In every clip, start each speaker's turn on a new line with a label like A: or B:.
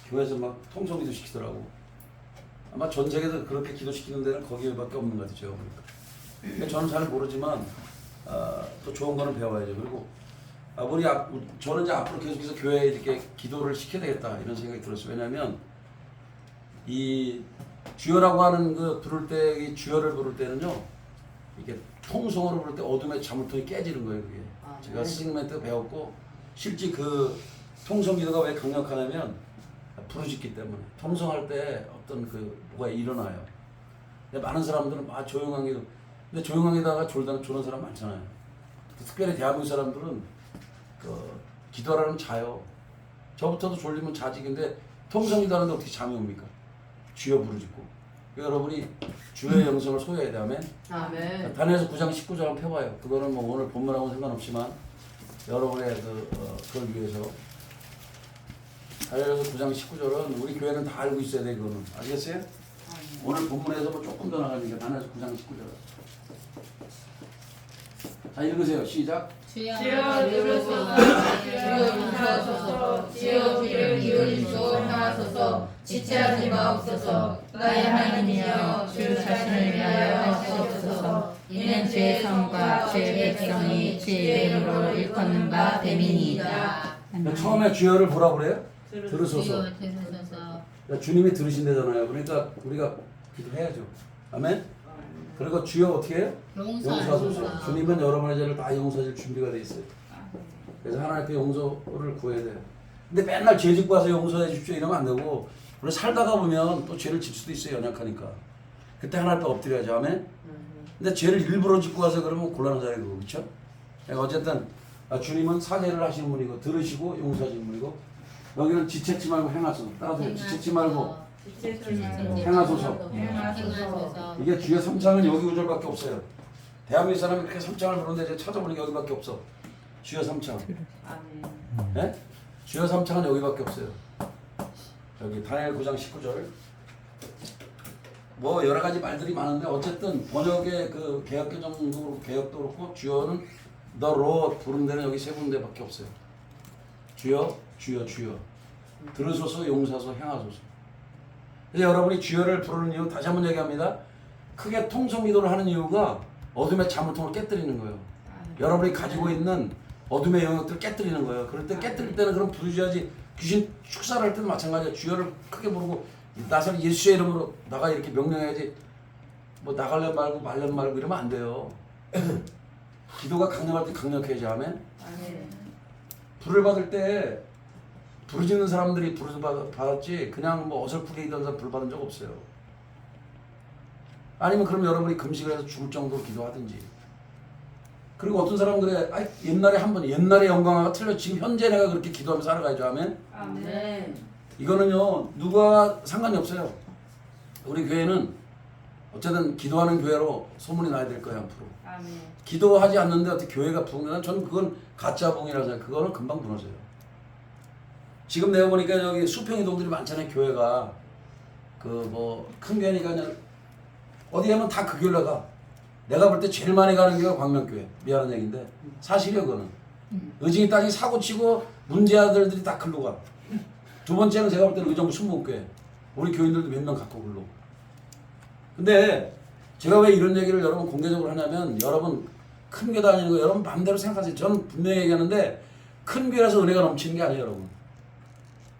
A: 교회에서 막 통성기도 시키더라고. 아마 전 세계에서 그렇게 기도시키는 데는 거기밖에 없는 것 같아요. 그러니까 저는 잘 모르지만 또 좋은 거는 배워야죠. 그리고 저는 이제 앞으로 계속해서 교회에 이렇게 기도를 시켜야 되겠다 이런 생각이 들었어요. 왜냐하면 이 주여라고 하는 그 부를 때, 이 주여를 부를 때는요, 이게 통성으로 부를 때 어둠의 자물통이 깨지는 거예요. 그게 제가 스승님한테 때 배웠고, 실제 그 통성 기도가 왜 강력하냐면 부르짖기 때문에 통성할 때 어떤 그 뭐가 일어나요. 근데 많은 사람들은 조용한 기도, 근데 조용한 기도다가 졸는 사람 많잖아요. 특별히 대한민국 사람들은 그 기도하라면 자요. 저부터도 졸리면 자지. 근데 통성 기도하는데 어떻게 잠이 옵니까? 주여 부르짖고. 그러니까 여러분이 주의 영성을 소유해야 돼. 아멘.
B: 아멘.
A: 다니엘서 9장 19절 한번 펴봐요. 그거는 뭐 오늘 본문하고는 상관없지만 여러분의 그걸 위해서. 다니엘서 9장 19절은 우리 교회는 다 알고 있어야 돼. 그거는 알겠어요? 오늘 본문에서 뭐 조금 더 나가니까 다니엘서 9장 19절. 자, 읽으세요. 시작.
C: 주여
B: 누르소서, 주여 용서하소서, 주여 귀를 기울이시고 향하소서, 지체하지 마옵소서. 나의 하나님이여, 주 자신을 위하여 하시옵소서. 이는 주의 성과 주의 백성이 주의 이름으로 일컫는 바 됨이니이다.
A: 처음에 주여를 뭐라 그래요? 들으소서.
C: 주여 들으소서.
A: 주님이 들으신다잖아요. 그러니까 우리가 기도해야죠. 아멘. 그리고 주여 어떻게 해요? 용서하소서. 주님은 여러분의 죄를 다 용서할 준비가 돼 있어요. 그래서 하나님께 용서를 구해야 돼요. 근데 맨날 죄 짓고 와서 용서해 주십시오 이러면 안 되고, 우리 살다가 보면 또 죄를 질 수도 있어요. 연약하니까. 그때 하나님 앞에 엎드려야죠. 아멘. 근데 죄를 일부러 짓고 와서 그러면 곤란하잖아요. 그거 그렇죠? 그러니까 어쨌든 주님은 사죄를 하시는 분이고 들으시고 용서하시는 분이고, 여기는 지체치 말고 행하소서. 따라서 지체치 말고 행하소서. 이게 주의 3창은 여기 구절밖에 없어요. 대한민국 사람이 그렇게 3창을 부르는데 이제 찾아보니까 여기밖에 없어. 주여 3창. 네? 주여 3창은 여기밖에 없어요. 여기 다니엘 9장 19절. 뭐 여러 가지 말들이 많은데 어쨌든 번역의 그 개혁개정도 개혁도 그렇고 주여는 The Lord 부르는 데는 여기 세 군데밖에 없어요. 주여, 주여, 주여. 들으소서, 용서하소서, 행하소서. 그래서 여러분이 주여를 부르는 이유 다시 한번 얘기합니다. 크게 통성기도를 하는 이유가 어둠의 자물통을 깨뜨리는 거예요. 여러분이 가지고 있는 어둠의 영역들을 깨뜨리는 거예요. 그럴 때 깨뜨릴 때는 그럼 부르짖어야지. 귀신 축사를 할 때도 마찬가지야. 주여를 크게 부르고 나서는 예수의 이름으로 나가 이렇게 명령해야지. 뭐 나갈래 말고 말래 말고 이러면 안 돼요. 기도가 강력할 때 강력해야지. 아멘. 불을 받을 때 부르짖는 사람들이 불을 받았지 그냥 뭐 어설프게 있던 사람 불 받은 적 없어요. 아니면 그럼 여러분이 금식을 해서 죽을 정도로 기도하든지. 그리고 어떤 사람들의 옛날의 영광과 틀려 지금 현재 내가 그렇게 기도하며 살아가야죠. 아멘.
B: 아멘.
A: 이거는요 누가 상관이 없어요. 우리 교회는 어쨌든 기도하는 교회로 소문이 나야 될 거예요 앞으로.
B: 아멘.
A: 기도하지 않는데 어떻게 교회가 부흥되나? 저는 그건 가짜 부흥이라고 생각해요. 그거는 금방 무너져요. 지금 내가 보니까 여기 수평이동들이 많잖아요. 교회가 그 뭐 큰 교회니까 그냥 어디 가면 다 그 교회로 가. 내가 볼 때 제일 많이 가는 교회가 광명교회. 미안한 얘기인데 사실이에요. 그거는 의증이 땅이 사고치고 문제아들들이 다 글로 가. 두 번째는 제가 볼 때는 의정부 순복교회. 우리 교인들도 몇 명 갖고 글로. 근데 제가 왜 이런 얘기를 여러분 공개적으로 하냐면, 여러분 큰 교회 다니는 거 여러분 마음대로 생각하세요. 저는 분명히 얘기하는데 큰 교회라서 은혜가 넘치는 게 아니에요. 여러분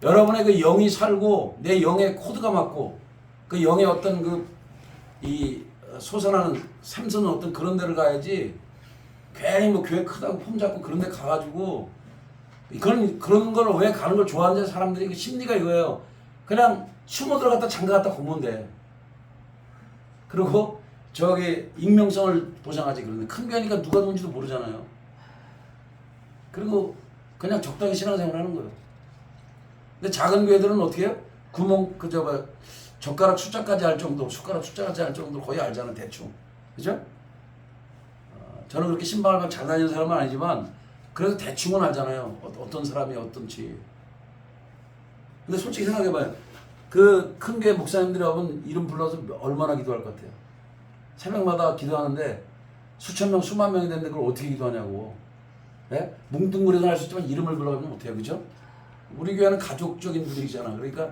A: 여러분의 그 영이 살고 내 영의 코드가 맞고 그 영의 어떤 이 솟아나는 샘솟는 어떤 그런 데를 가야지. 괜히 뭐 교회 크다고 폼 잡고 그런 데 가가지고 그런 걸 왜 가는 걸 좋아하는 사람들이 그 심리가 이거예요. 그냥 숨어 들어갔다 장가 갔다 공면 돼. 그리고 저기 익명성을 보장하지. 그러는데 큰 교회니까 누가 누군지도 모르잖아요. 그리고 그냥 적당히 신앙생활 하는 거예요. 근데 작은 교회들은 어떻게 해요? 구멍 젓가락 숫자까지 알 정도, 숟가락 숫자까지 알 정도로 거의 알잖아. 대충. 그죠? 저는 그렇게 신방을 잘 다니는 사람은 아니지만 그래도 대충은 알잖아요. 어떤 사람이 어떤지. 근데 솔직히 생각해봐요. 그 큰 교회 목사님들이 하면 이름 불러서 얼마나 기도할 것 같아요. 새벽마다 기도하는데 수천 명, 수만 명이 되는데 그걸 어떻게 기도하냐고. 예? 뭉뚱그려서 할 수 있지만 이름을 불러가면 못해요. 그죠? 우리 교회는 가족적인 분위기잖아. 그러니까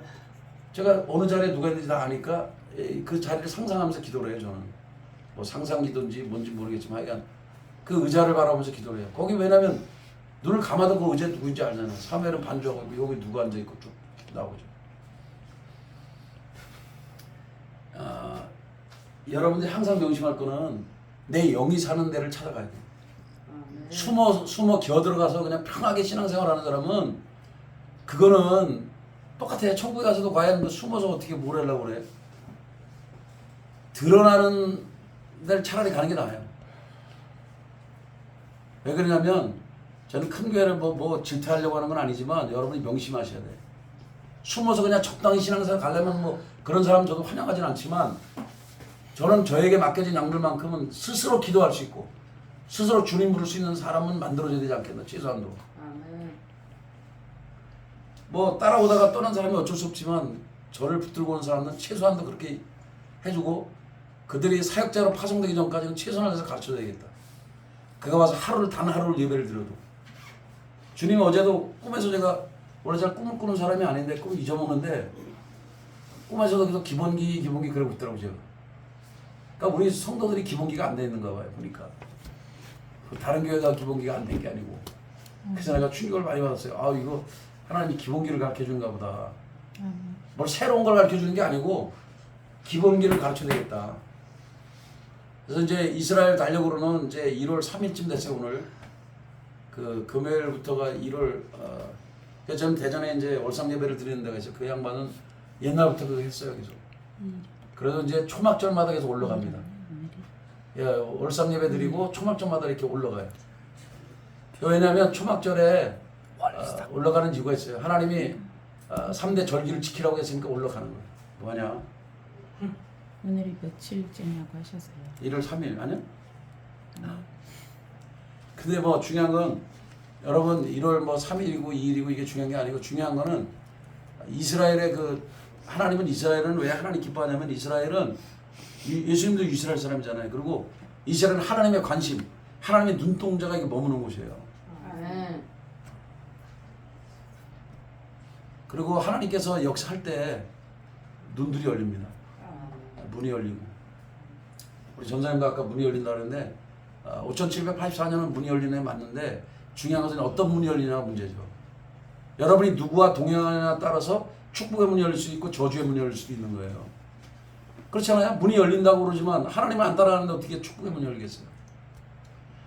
A: 제가 어느 자리에 누가 있는지 다 아니까 그 자리를 상상하면서 기도를 해요. 저는 뭐 상상기도인지 뭔지 모르겠지만 하여간 그 의자를 바라보면서 기도를 해요. 거기 왜냐면 눈을 감아도 그 의자 누구인지 알잖아요. 사무엘은 반주하고 여기 누구 앉아있고 쭉 나오죠. 여러분들이 항상 명심할 거는 내 영이 사는 데를 찾아가야 돼요. 숨어 기어들어가서 그냥 편하게 신앙생활하는 사람은 그거는 똑같아요. 천국에 가서도 과연 그 숨어서 어떻게 뭘 하려고 그래. 드러나는 데를 차라리 가는 게 나아요. 왜 그러냐면 저는 큰 교회를 뭐 질타하려고 하는 건 아니지만 여러분이 명심하셔야 돼. 숨어서 그냥 적당히 신앙생활 가려면 뭐 그런 사람 저도 환영하진 않지만 저는 저에게 맡겨진 양들만큼은 스스로 기도할 수 있고 스스로 주님 부를 수 있는 사람은 만들어줘야 되지 않겠나. 최소한도. 뭐 따라오다가 떠난 사람이 어쩔 수 없지만 저를 붙들고 온 사람은 최소한도 그렇게 해주고 그들이 사역자로 파송되기 전까지는 최선을 다해서 가르쳐야 되겠다. 그가 와서 단 하루를 예배를 드려도. 주님이 어제도 꿈에서 제가 원래 잘 꿈을 꾸는 사람이 아닌데 꿈을 잊어먹는데 꿈에서도 계속 기본기 그러고 있더라고요. 제가. 그러니까 우리 성도들이 기본기가 안 돼 있는가 봐요. 보니까 다른 교회가 기본기가 안 된 게 아니고 그래서 내가 충격을 많이 받았어요. 아 이거 하나님이 기본기를 가르쳐 주는가 보다. 뭘 새로운 걸 가르쳐 주는 게 아니고 기본기를 가르쳐 되겠다. 그래서 이제 이스라엘 달력으로는 이제 1월 3일쯤 됐어요. 오늘 그 금요일부터가 1월 저는 대전에 이제 월상 예배를 드리는 데가 있어요. 그 양반은 옛날부터 그거 했어요. 계속. 그래서 이제 초막절마다 계속 올라갑니다. 예, 월상 예배 드리고 초막절마다 이렇게 올라가요. 왜냐하면 초막절에 올라가는 이유가 있어요. 하나님이 3대 절기를 지키라고 했으니까 올라가는 거예요. 뭐냐?
C: 오늘이 며칠째냐고 하셨어요.
A: 1월 3일 아니요? 근데 뭐 중요한 건 여러분 1월 뭐 3일이고 2일이고 이게 중요한 게 아니고 중요한 거는 이스라엘의 그 하나님은 이스라엘은 왜 하나님 기뻐하냐면 이스라엘은 예수님도 이스라엘 사람이잖아요. 그리고 이스라엘은 하나님의 관심, 하나님의 눈동자가 이게 머무는 곳이에요. 그리고 하나님께서 역사할 때 눈들이 열립니다. 문이 열리고 우리 전사님도 아까 문이 열린다 그랬는데 5784년은 문이 열리는 게 맞는데 중요한 것은 어떤 문이 열리냐가 문제죠. 여러분이 누구와 동행하느냐에 따라서 축복의 문이 열릴 수 있고 저주의 문이 열릴 수도 있는 거예요. 그렇잖아요. 문이 열린다고 그러지만 하나님을 안 따라가는데 어떻게 축복의 문이 열리겠어요.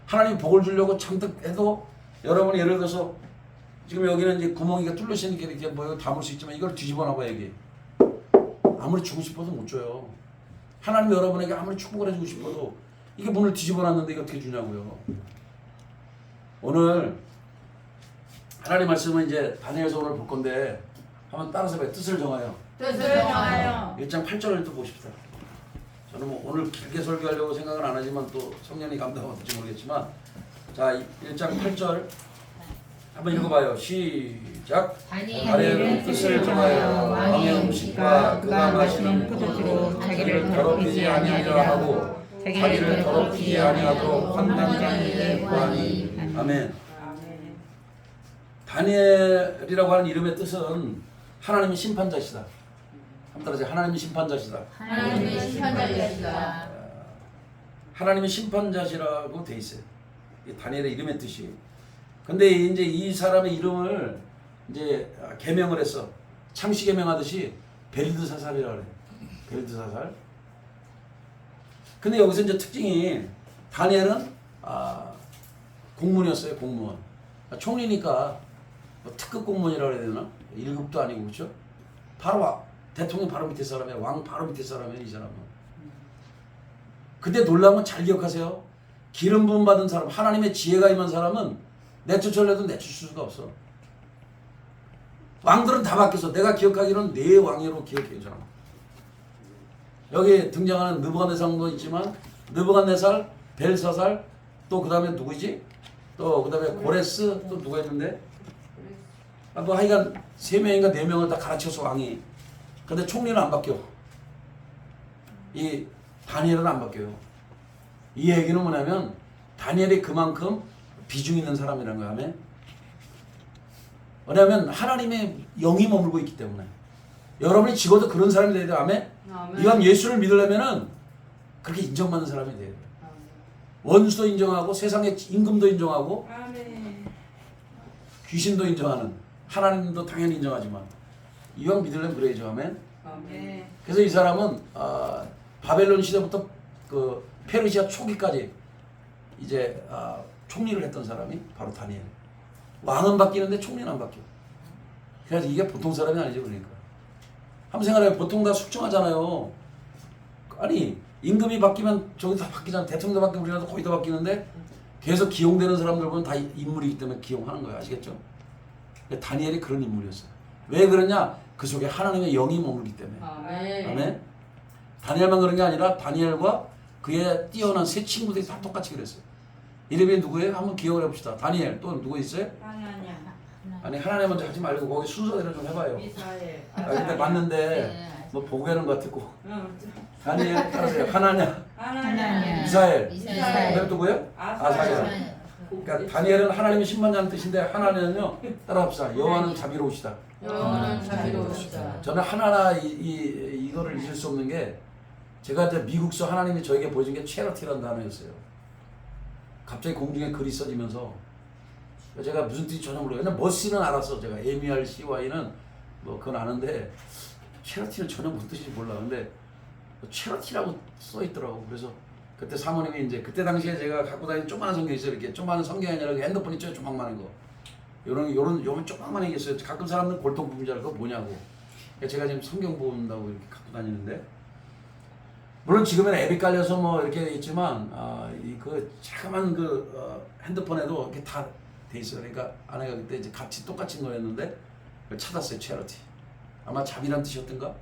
A: 하나님이 복을 주려고 잔뜩 해도 여러분이 예를 들어서 지금 여기는 이제 구멍이가 뚫려있으니까 이렇게 뭐 담을 수 있지만 이걸 뒤집어 놔봐 여기. 아무리 주고 싶어도 못 줘요. 하나님이 여러분에게 아무리 축복을 해주고 싶어도 이게 문을 뒤집어 놨는데 이거 어떻게 주냐고요. 오늘 하나님 말씀은 이제 다니엘서 오늘 볼 건데 한번 따라서 봐요. 뜻을 정하여.
B: 뜻을 정하여.
A: 1장 8절을 또 보십시다. 저는 뭐 오늘 길게 설교하려고 생각은 안 하지만 또 성령이 감동할지 모르겠지만 자 1장 8절 한번 읽어봐요. 시작. 다니엘은 뜻을 정하여 왕의 음식과 그가 마시는 포도주로 자기를 더럽히지 아니하려 하고 자기를 더럽히지 아니하도록 환난장에게 구하니. 아멘. 다니엘이라고 하는 이름의 뜻은 하나님의 심판자시다. 한번 따라하세요. 하나님의 심판자시다.
B: 하나님의 심판자시다.
A: 하나님의 심판자시라고 돼 있어요. 이 다니엘의 이름의 뜻이. 근데 이제 이 사람의 이름을 이제 개명을 했어. 창시 개명하듯이 벨드사살이라고 그래요. 벨드사살. 근데 여기서 이제 특징이 다니엘은 공무원이었어요. 공무원. 총리니까 뭐 특급 공무원이라고 해야 되나? 1급도 아니고 그렇죠? 바로 대통령 바로 밑에 사람이야. 왕 바로 밑에 사람이야. 이 사람은. 근데 놀라운 건 잘 기억하세요. 기름 부음 받은 사람, 하나님의 지혜가 임한 사람은 내쫓으려도 내쫓을 수가 없어. 왕들은 다 바뀌었어. 내가 기억하기로는 네 왕으로 기억해요. 저는. 여기 등장하는 느부갓네살도 있지만 느부갓네살, 벨사살, 또 그 다음에 누구지? 또 그 다음에 고레스, 또 누가 있는데? 뭐 하여간 3명인가 4명을 다 가르쳐서 왕이. 근데 총리는 안 바뀌어. 이 다니엘은 안 바뀌어요. 이 얘기는 뭐냐면 다니엘이 그만큼 비중 있는 사람이라는 거야. 아멘. 왜냐하면 하나님의 영이 머물고 있기 때문에. 여러분이 죽어도 그런 사람이 돼야 돼. 아멘? 이왕 예수를 믿으려면은 그렇게 인정받는 사람이 돼야 돼. 원수도 인정하고 세상의 임금도 인정하고 귀신도 인정하는 하나님도 당연히 인정하지만 이왕 믿으려면 그래야죠. 아멘? 그래서 이 사람은 바벨론 시대부터 그 페르시아 초기까지 이제 총리를 했던 사람이 바로 다니엘. 왕은 바뀌는데 총리는 안 바뀌어. 그래서 이게 보통 사람이 아니죠. 그러니까 한번 생각해요. 보통 다 숙청하잖아요. 아니 임금이 바뀌면 저기 다 바뀌잖아. 대통령도 바뀌고 우리나라도 거의 다 바뀌는데 계속 기용되는 사람들 보면 다 인물이기 때문에 기용하는 거예요. 아시겠죠? 다니엘이 그런 인물이었어요. 왜 그러냐? 그 속에 하나님의 영이 머물기 때문에. 아멘. 다니엘만 그런 게 아니라 다니엘과 그의 뛰어난 세 친구들이 다 똑같이 그랬어요. 이름이 누구예요? 한번 기억을 해봅시다. 다니엘. 또 누구 있어요? 아니 하나님 먼저 하지 말고 거기 순서대로 좀 해봐요. 근데 맞는데 뭐 보고하는 것 같고. 다니엘 따라서요. 하나냐, 미사엘. 그다음 누구예요? 아사랴. 그러니까 다니엘은 하나님의 신만자는 뜻인데 하나는요 따라합시다. 여호와는 자비로우시다.
B: 영원한 자비로우시다.
A: 저는 하나하나 이거를 잊을 수 없는 게 제가 이제 미국서 하나님이 저에게 보여준 게 체러티라는 단어였어요. 갑자기 공중에 글이 써지면서 제가 무슨 뜻인지 전혀 모르겠어요. 그냥 머시는 알았어. 제가 MERCY는 뭐 그건 아는데 체러티는 전혀 무슨 뜻인지 몰라. 근데 체러티라고 써 있더라고. 그래서 그때 사모님이 이제 그때 당시에 제가 갖고 다니는 조그마한 성경이 있어요. 이렇게 조그마한 성경이 아니라 핸드폰이 조그만한 거. 요런 조그만한 게 있어요. 가끔 사람들 골통 부분 줄 알고 뭐냐고. 제가 지금 성경 본다고 이렇게 갖고 다니는데 물론 지금은 앱이 깔려서 뭐 이렇게 있지만 그 자그만 핸드폰에도 이렇게 다 돼 있어요. 그러니까 아내가 그때 이제 같이 똑같은 거였는데 그걸 찾았어요. 체러티. 아마 자비란 뜻이었던가?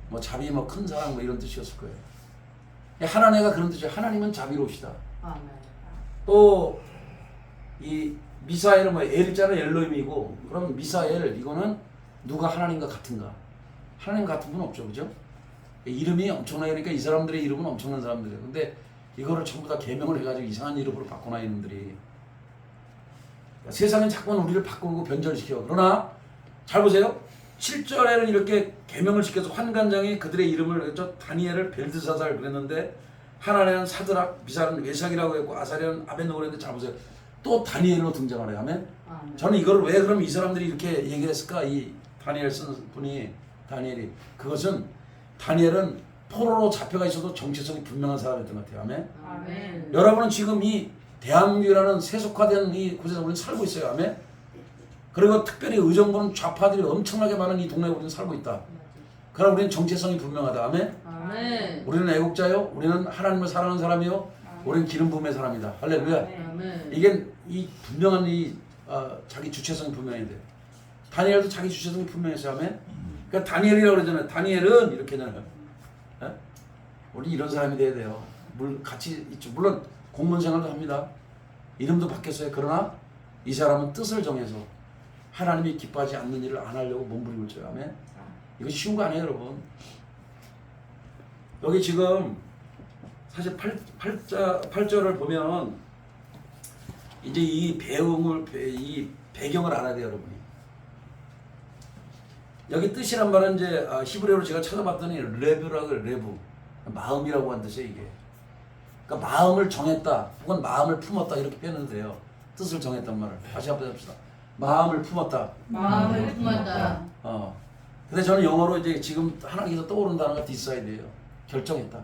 A: 뭐 자비 뭐 큰 사랑 뭐 이런 뜻이었을 거예요. 하나님가 그런 뜻이에요. 하나님은 자비로우시다. 또 이 미사엘은 뭐 엘자는 엘로힘이고 그럼 미사엘 이거는 누가 하나님과 같은가? 하나님 같은 분 없죠, 그죠? 이름이 엄청나게 그러니까 이 사람들의 이름은 엄청난 사람들이에요. 근데 이거를 전부 다 개명을 해가지고 이상한 이름으로 바꿔놔 이놈들이. 세상은 자꾸만 우리를 바꾸고 변절시켜. 그러나 잘 보세요. 7절에는 이렇게 개명을 시켜서 환관장이 그들의 이름을 그랬죠. 다니엘을 벨드사살 그랬는데 하나는 사드락, 미사는 외삭이라고 했고 아사랴는 아벤노고 그랬는데 잘 보세요. 또 다니엘로 등장하네요. 아멘. 저는 이걸 왜 그럼 이 사람들이 이렇게 얘기를 했을까? 이 다니엘 쓴 분이 다니엘이 그것은 다니엘은 포로로 잡혀가 있어도 정체성이 분명한 사람이었던 것 같아요. 아멘.
B: 아멘.
A: 여러분은 지금 이 대한민국이라는 세속화된 이 곳에서 우리는 살고 있어요. 아멘. 그리고 특별히 의정부는 좌파들이 엄청나게 많은 이 동네에 우리는 살고 있다. 그럼 우리는 정체성이 분명하다. 아멘.
B: 아멘.
A: 우리는 애국자요. 우리는 하나님을 사랑하는 사람이요. 우리는 기름 부음의 사람이다. 할렐루야.
B: 아멘.
A: 이게 이 분명한 자기 주체성이 분명해야 돼. 다니엘도 자기 주체성이 분명했어요. 아멘. 그러니까 다니엘이라고 그러잖아요. 다니엘은 이렇게 하잖아요. 우리 이런 사람이 돼야 돼요. 같이 있죠. 물론 공무원 생활도 합니다. 이름도 바뀌었어요. 그러나 이 사람은 뜻을 정해서 하나님이 기뻐하지 않는 일을 안 하려고 몸부림을 쳐요. 아멘. 이거 쉬운 거 아니에요, 여러분. 여기 지금 사실 8절을 보면 이제 이 배경을 알아야 돼요, 여러분이. 여기 뜻이란 말은 이제 히브리어로 제가 찾아봤더니 레브라고 레브 마음이라고 한 뜻이에요, 이게. 그러니까 마음을 정했다, 혹은 마음을 품었다 이렇게 표현해도 돼요. 뜻을 정했단 말을 다시 한번 해봅시다. 마음을 품었다.
B: 마음을 품었다.
A: 근데 저는 영어로 이제 지금 하나님께서 떠오르는 단어가 decided예요. 결정했다.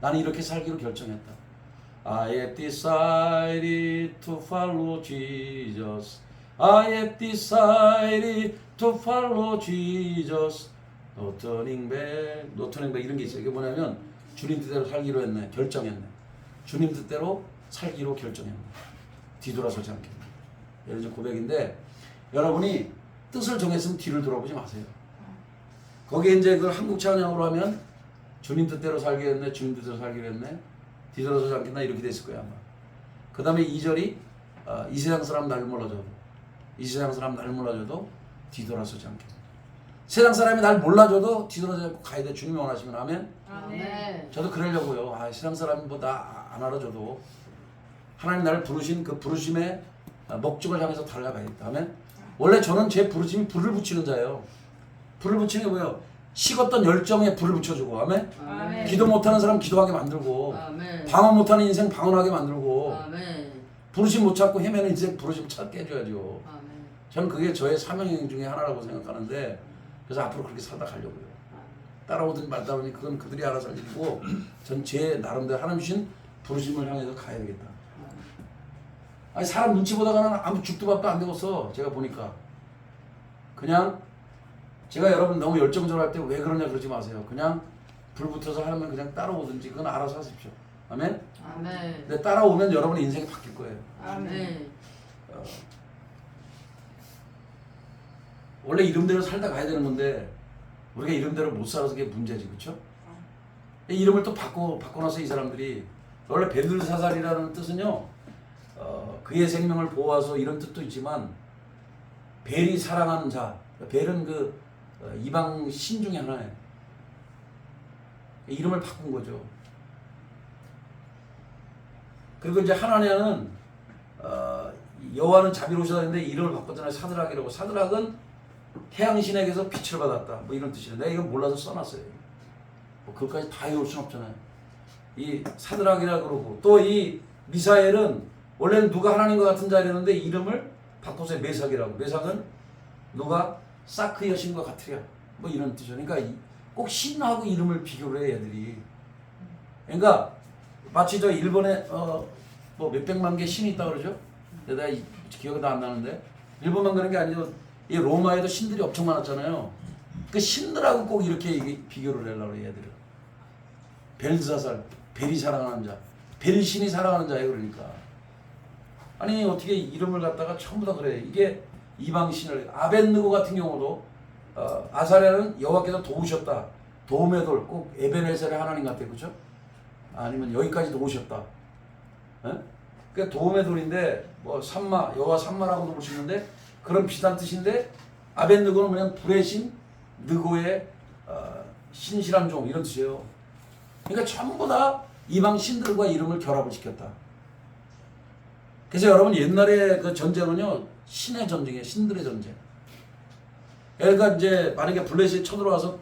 A: 나는 이렇게 살기로 결정했다. I have decided to follow Jesus. I have decided to follow Jesus. No turning back, no turning back 이런 게 있어요. 이게 뭐냐면 주님 뜻대로 살기로 했네. 결정했네. 주님 뜻대로 살기로 결정했네. 뒤돌아서지 않게. 예를 들어 고백인데 여러분이 뜻을 정했으면 뒤를 돌아보지 마세요. 거기에 이제 그걸 한국 찬양으로 하면 주님 뜻대로 살기로 했네. 주님 뜻대로 살기로 했네. 뒤돌아서지 않겠나 이렇게 됐을 거야 아마. 그 다음에 2절이 이 세상 사람 날 몰라줘도 이 세상 사람 날 몰라줘도 뒤돌아서지 않겠나. 세상 사람이 날 몰라줘도 뒤돌아서지 않고 가야 돼. 주님이 원하시면. 아멘.
B: 아멘.
A: 저도 그러려고요. 세상 사람이 뭐 나 안 알아줘도 하나님 나를 부르신 그 부르심의 목적을 향해서 달려가야겠다. 아멘. 원래 저는 제 부르심이 불을 붙이는 자예요. 불을 붙이는 게 뭐예요? 식었던 열정에 불을 붙여주고, 아멘?
B: 아멘.
A: 기도 못하는 사람 기도하게 만들고,
B: 아멘.
A: 방언 못하는 인생 방언하게 만들고,
B: 아멘.
A: 부르심 못 찾고 헤매는 인생 부르심 찾게 해줘야죠.
B: 아멘.
A: 저는 그게 저의 사명 중에 하나라고 생각하는데, 그래서 앞으로 그렇게 살다 가려고요. 따라오든 말다 보니 그건 그들이 알아서 할 일이고, 전 제 나름대로 하나님 주신 부르심을 향해서 가야 되겠다. 아니 사람 눈치 보다가는 아무 죽도 밥도 안 되겠어. 제가 보니까 그냥 제가 여러분 너무 열정적으로 할 때 왜 그러냐 그러지 마세요. 그냥 불 붙어서 하면 그냥 따라오든지 그건 알아서 하십시오. 아멘.
B: 아멘.
A: 근데 따라오면 여러분의 인생이 바뀔 거예요.
B: 아멘.
A: 원래 이름대로 살다 가야 되는 건데 우리가 이름대로 못 살아서 그게 문제지, 그렇죠? 이름을 또 바꿔놔서 이 사람들이 원래 벨르사살이라는 뜻은요. 그의 생명을 보호하소 이런 뜻도 있지만 벨이 사랑하는 자, 벨은 그 이방 신 중에 하나예요. 이름을 바꾼 거죠. 그리고 이제 하나냐는 여호와는 자비로우시다 했는데 이름을 바꿨잖아요. 사드락이라고. 사드락은 태양신에게서 빛을 받았다. 뭐 이런 뜻이에요. 내가 이건 몰라서 써놨어요. 뭐 그것까지 다 외울 순 없잖아요. 이 사드락이라 그러고 또 이 미사엘은 원래는 누가 하나님과 같은 자였는데 이름을 바꿔서 메삭이라고. 메삭은 누가 사크 여신과 같으랴. 뭐 이런 뜻이죠. 그러니까 꼭 신하고 이름을 비교를 해 얘들이. 그러니까 마치 저 일본에 뭐 몇백만 개 신이 있다 그러죠. 내가 기억이 안 나는데 일본만 그런 게 아니고 이 로마에도 신들이 엄청 많았잖아요. 그 신들하고 꼭 이렇게 비교를 하려고 그래 얘들은. 벨사살, 벨이 사랑하는 자, 벨신이 사랑하는 자예요. 그러니까 아니 어떻게 이름을 갖다가 전부 다 그래. 이게 이방 신을 아벤느고 같은 경우도 아사랴는 여호와께서 도우셨다. 도움의 돌, 꼭 에베네셀의 하나님 같아, 그렇죠? 아니면 여기까지도 오셨다. 그 도움의 돌인데 뭐 산마, 여호와 산마라고도 볼 수 있는데 그런 비슷한 뜻인데 아벤느고는 그냥 불의 신, 느고의 신실한 종 이런 뜻이에요. 그러니까 전부 다 이방 신들과 이름을 결합을 시켰다. 그래서 여러분 옛날에 그 전쟁은요 신의 전쟁이에요. 신들의 전쟁. 그러니까 이제 만약에 블레셋이 쳐들어와서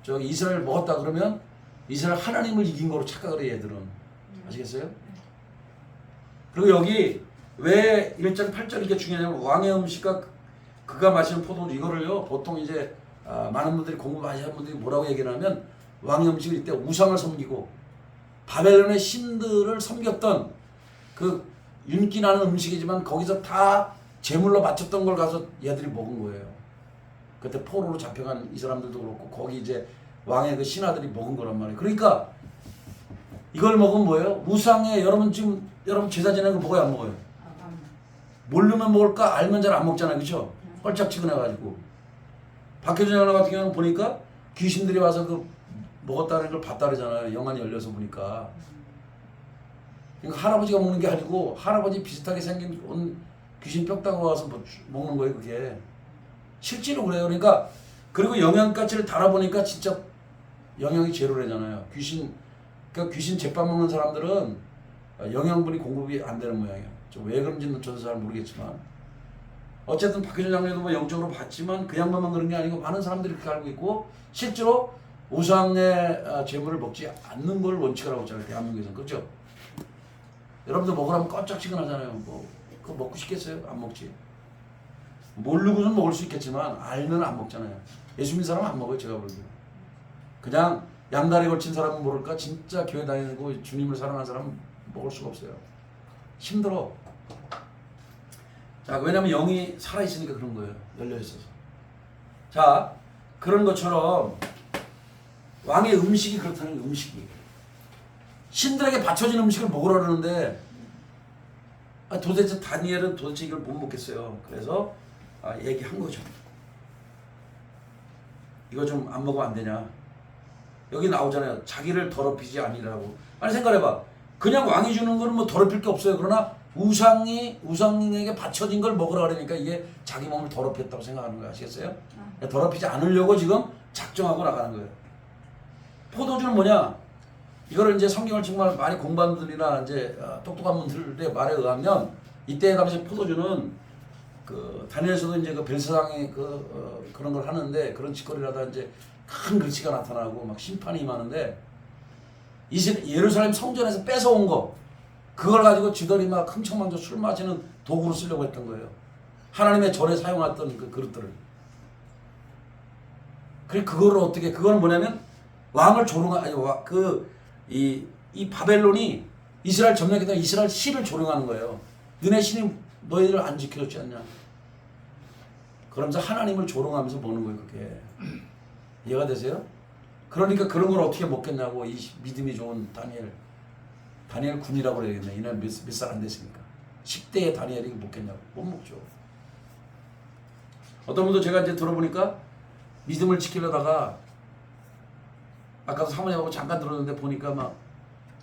A: 저기 이스라엘을 먹었다 그러면 이스라엘 하나님을 이긴 거로 착각을 해요 얘들은. 아시겠어요? 그리고 여기 왜 1장 8절 이게 중요하냐면 왕의 음식과 그가 마시는 포도주 이거를요 보통 이제 많은 분들이 공부 많이 하는 분들이 뭐라고 얘기를 하면 왕의 음식을 이때 우상을 섬기고 바벨론의 신들을 섬겼던 그 윤기 나는 음식이지만 거기서 다 제물로 바쳤던 걸 가서 얘들이 먹은 거예요. 그때 포로로 잡혀간 이 사람들도 그렇고 거기 이제 왕의 그 신하들이 먹은 거란 말이에요. 그러니까 이걸 먹으면 뭐예요? 우상에 여러분 지금 여러분 제사 지내는 거 먹어요 안 먹어요? 모르면 먹을까 알면 잘 안 먹잖아요. 그렇죠? 껄짝지근해가지고 박효준 장로 같은 경우는 보니까 귀신들이 와서 그 먹었다는 걸 봤다 그러잖아요. 영안이 열려서 보니까. 그러니까 할아버지가 먹는 게 아니고 할아버지 비슷하게 생긴 온 귀신 뼈다가 와서 먹는 거예요. 그게 실제로 그래요. 그러니까 그리고 영양가치를 달아보니까 진짜 영양이 제로래잖아요. 그러니까 귀신 제밥 먹는 사람들은 영양분이 공급이 안 되는 모양이에요. 왜 그런지는 저도 잘 모르겠지만 어쨌든 박효준 장로도 뭐 영적으로 봤지만 그 양반만 그런 게 아니고 많은 사람들이 그렇게 알고 있고 실제로 우상의 제물을 먹지 않는 걸 원칙이라고 했잖아요. 대한민국에서는. 그렇죠? 여러분들 먹으라면 껌짝지근하잖아요. 뭐 그거 먹고 싶겠어요? 안 먹지. 모르고는 먹을 수 있겠지만 알면 안 먹잖아요. 예수 믿는 사람은 안 먹어요. 제가 보기에는. 그냥 양다리 걸친 사람은 모를까 진짜 교회 다니고 주님을 사랑하는 사람은 먹을 수가 없어요. 힘들어. 자, 왜냐면 영이 살아있으니까 그런 거예요. 열려있어서. 자, 그런 것처럼 왕의 음식이 그렇다는 거예요. 음식이. 신들에게 바쳐진 음식을 먹으라 그러는데 도대체 다니엘은 도대체 이걸 못 먹겠어요. 그래서 얘기한 거죠. 이거 좀 안 먹으면 안 되냐. 여기 나오잖아요. 자기를 더럽히지 아니라고. 아니 생각해봐. 그냥 왕이 주는 거는 뭐 더럽힐 게 없어요. 그러나 우상에게 바쳐진 걸 먹으라 그러니까 이게 자기 몸을 더럽혔다고 생각하는 거야. 아시겠어요? 더럽히지 않으려고 지금 작정하고 나가는 거예요. 포도주는 뭐냐? 이거를 이제 성경을 정말 많이 공부한 분들이나 이제 똑똑한 분들의 말에 의하면 이때 당시 포도주는 그 다니엘서도 이제 그 벨사장이 그런 걸 하는데 그런 짓거리라다 이제 큰 글씨가 나타나고 막 심판이 임하는데 예루살렘 성전에서 뺏어온 거 그걸 가지고 지들이 막 흥청망청 술 마시는 도구로 쓰려고 했던 거예요. 하나님의 전에 사용했던 그 그릇들을. 그래 그거를 어떻게 그거는 뭐냐면 왕을 조롱하 아니 이 바벨론이 이스라엘 점령했던 이스라엘 신을 조롱하는 거예요. 너네 신이 너희들을 안 지켜줬지 않냐? 그러면서 하나님을 조롱하면서 보는 거예요. 그게 이해가 되세요? 그러니까 그런 걸 어떻게 먹겠냐고 이 믿음이 좋은 다니엘 군이라고 그래야겠네. 이날 몇 살 안 됐으니까 10대의 다니엘이 먹겠냐고 못 먹죠. 어떤 분도 제가 이제 들어보니까 믿음을 지키려다가 아까도 사모님하고 잠깐 들었는데 보니까 막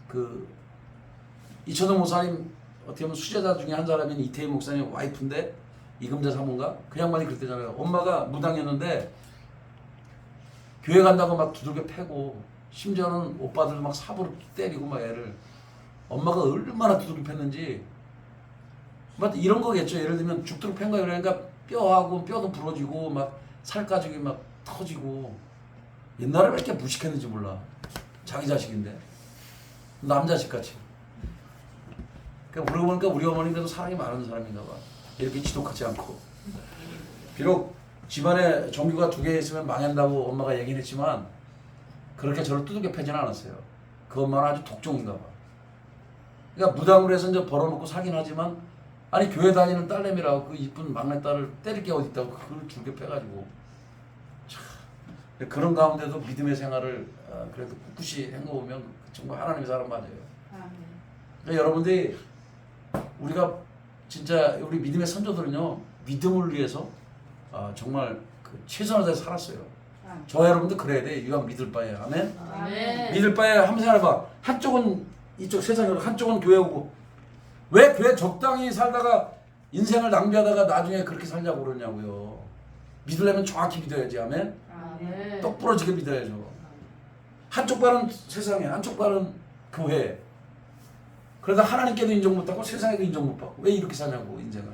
A: 그 이천동 목사님 어떻게 보면 수제자 중에 한 사람인 이태희 목사님 와이프인데 이금자 사모인가 그 양반이 그랬대잖아요. 엄마가 무당이었는데 교회 간다고 막 두들겨 패고 심지어는 오빠들 막 삽으로 때리고 막 애를 엄마가 얼마나 두들겨 팼는지 막 이런 거겠죠. 예를 들면 죽도록 팬 거예요. 그러니까 뼈하고 뼈도 부러지고 막 살가죽이 막 터지고 옛날에 왜 이렇게 무식했는지 몰라. 자기 자식인데 남자식같이. 그러니까 그러고 보니까 우리 어머니도 사랑이 많은 사람인가 봐. 이렇게 지독하지 않고. 비록 집안에 종교가 2개 있으면 망한다고 엄마가 얘기는 했지만 그렇게 저를 두들겨 패지는 않았어요. 그 엄마는 아주 독종인가 봐. 그러니까 무당으로 해서 이제 벌어먹고 살긴 하지만 아니 교회 다니는 딸내미라고 그 이쁜 막내딸을 때릴 게 어디 있다고 그걸 줄겨 패가지고 참 그런 가운데도 믿음의 생활을 그래도 꿋꿋이 행해보면 정말 하나님의 사람 맞아요. 그러니까 여러분들이 우리가 진짜 우리 믿음의 선조들은요 믿음을 위해서 정말 그 최선을 다해 살았어요. 저 여러분도 그래야 돼. 이왕 믿을 바에. 아멘.
B: 아멘.
A: 믿을 바에 한번 생각해봐. 한쪽은 이쪽 세상이고 한쪽은 교회고 왜 교회 적당히 살다가 인생을 낭비하다가 나중에 그렇게 살자고 그러냐고요. 믿으려면 정확히 믿어야지. 아멘.
B: 아멘.
A: 똑 부러지게 믿어야죠. 한쪽 발은 세상에 한쪽 발은 교회. 그러다 하나님께도 인정 못하고 세상에도 인정 못 받고 왜 이렇게 사냐고 인생을.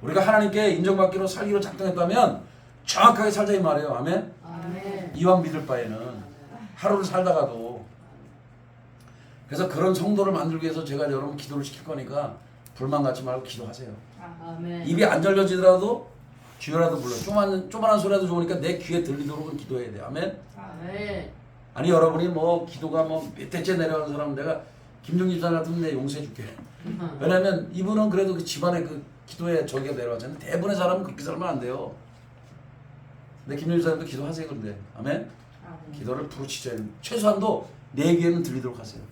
A: 우리가 하나님께 인정받기로 살기로 작정했다면 정확하게 살자 이 말이에요. 아멘.
B: 아멘.
A: 이왕 믿을 바에는 하루를 살다가도. 그래서 그런 성도를 만들기 위해서 제가 여러분 기도를 시킬 거니까 불만 갖지 말고 기도하세요.
B: 아멘.
A: 입이 안 열려지더라도 주여라도 불러. 조만한 소리라도 좋으니까 내 귀에 들리도록 기도해야 돼. 아멘.
B: 아멘.
A: 아니 여러분이 뭐 기도가 뭐 몇 대째 내려가는 사람은 내가 김종기 집사님 같으면 내 용서해 줄게. 왜냐면 이분은 그래도 그 집안의 그 기도에 저기가 내려왔잖아요. 대부분의 사람은 그렇게 살면 안 돼요. 근데 김종기 집사님도 기도하세요. 근데 아멘. 기도를 부르짖어야 돼요. 최소한도 내 귀에는 들리도록 하세요.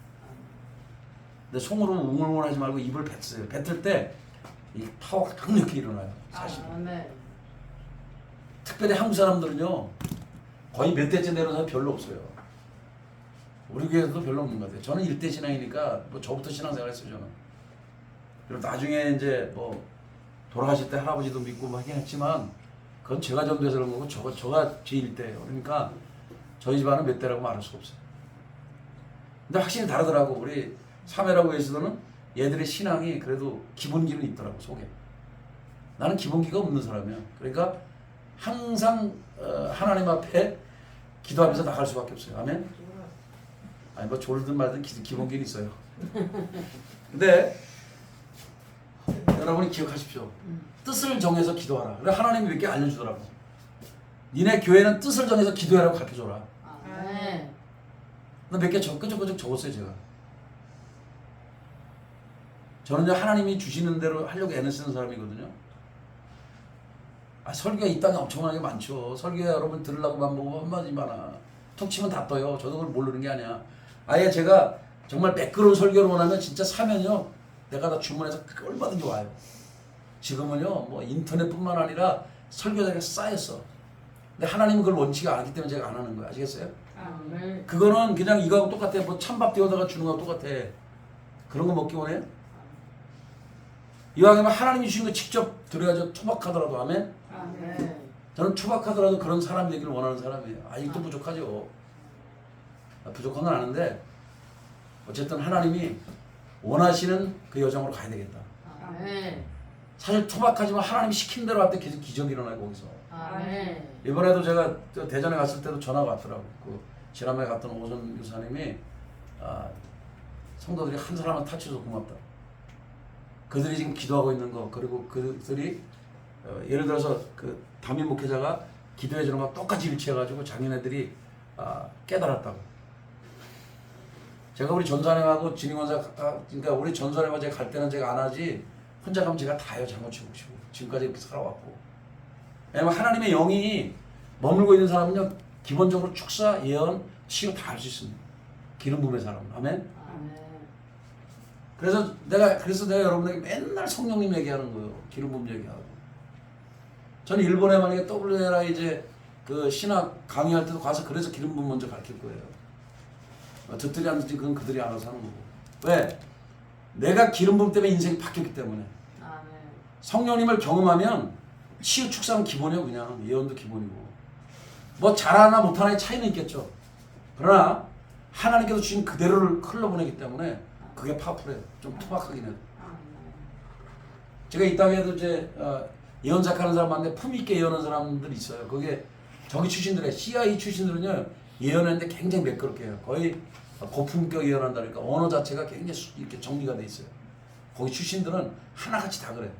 A: 근데 송으로 웅얼웅얼 하지 말고 입을 뱉으세요. 뱉을 때 이 파워가 강력히 일어나요. 사실.
B: 아멘.
A: 특별히 한국 사람들은요 거의 몇 대째 내려온 사람 별로 없어요. 우리 교회에서도 별로 없는 것 같아요. 저는 1대 신앙이니까 뭐 저부터 신앙생활 했어요. 저는. 그리고 나중에 이제 뭐 돌아가실 때 할아버지도 믿고 뭐 하긴 했지만 그건 제가 전도해서 그런 거고 저가 제 1대예요. 그러니까 저희 집안은 몇 대라고 말할 수가 없어요. 근데 확실히 다르더라고. 우리 사매라고 해서는 얘들의 신앙이 그래도 기본기는 있더라고 속에. 나는 기본기가 없는 사람이야. 그러니까 항상 하나님 앞에 기도하면서 나갈 수밖에 없어요. 아멘. 아니 뭐 졸든 말든 기본기는 있어요. 근데 여러분이 기억하십시오. 뜻을 정해서 기도하라. 그래 하나님이 몇 개 알려주더라고. 니네 교회는 뜻을 정해서 기도하라고 가르쳐줘라.
B: 아멘.
A: 몇 개 끄적끄적 적었어요 제가. 저는 이제 하나님이 주시는 대로 하려고 애를 쓰는 사람이거든요. 설교가 이 땅에 엄청나게 많죠. 설교가 여러분 들으려고 맘먹으면 한마디 많아. 툭 치면 다 떠요. 저도 그걸 모르는 게 아니야. 아예 제가 정말 매끄러운 설교를 원하면 진짜 사면요 내가 다 주문해서 얼마든지 와요. 지금은요 뭐 인터넷뿐만 아니라 설교자가 쌓였어. 근데 하나님은 그걸 원칙이 아니기 때문에 제가 안 하는 거야. 아시겠어요?
B: 아멘.
A: 그거는 그냥 이거하고 똑같아. 뭐 찬밥 데워다가 주는 거하고 똑같아. 그런 거 먹기 원해요? 이왕이면 하나님이 주신 거 직접 드려야죠. 투박하더라도. 아멘.
B: 아멘.
A: 저는 투박하더라도 그런 사람이 되기를 원하는 사람이에요. 아직도 부족하죠. 부족한 건 아는데 어쨌든 하나님이 원하시는 그 여정으로 가야 되겠다.
B: 아멘.
A: 사실 투박하지만 하나님이 시킨 대로 할 때 계속 기적이 일어나요 거기서.
B: 아멘.
A: 이번에도 제가 저 대전에 갔을 때도 전화가 왔더라고. 그 지난번에 갔던 오전 교사님이 성도들이 한 사람은 타치해서 고맙다. 그들이 지금 기도하고 있는 거 그리고 그들이 예를 들어서 그 담임 목회자가 기도해 주는 거 똑같이 일치해가지고 자기네들이 깨달았다고. 제가 우리 전사님하고 진행원사 그러니까 우리 전사님하고 제가 갈 때는 제가 안 하지 혼자 가면 제가 다 해요. 장구치고 지금까지 이렇게 살아왔고. 왜냐면 하나님의 영이 머물고 있는 사람은요 기본적으로 축사, 예언, 치유 다 할 수 있습니다. 기름 부음의 사람은. 아멘.
B: 아멘.
A: 그래서 내가 여러분에게 맨날 성령님 얘기하는 거예요. 기름 부음 얘기하고. 저는 일본에 만약에 WLI 이제 그 신학 강의할 때도 가서 그래서 기름 부음 먼저 가르칠 거예요. 듣들이 안 듣지 그건 그들이 알아서 하는 거고. 왜? 내가 기름 부음 때문에 인생이 바뀌었기 때문에.
B: 아멘.
A: 성령님을 경험하면 치유 축사는 기본이에요. 그냥 예언도 기본이고 뭐 잘하나 못하나의 차이는 있겠죠. 그러나 하나님께서 주신 그대로를 흘러보내기 때문에 그게 파워풀해요. 좀 투박하긴 해도. 제가 이 땅에도 이제 예언 작하는 사람 많은데 품 있게 예언하는 사람들이 있어요. 그게 저기 출신들의 CIA 출신들은요 예언하는데 굉장히 매끄럽게 해요. 거의 고품격 예언한다니까 언어 자체가 굉장히 이렇게 정리가 돼 있어요. 거기 출신들은 하나같이 다 그래요.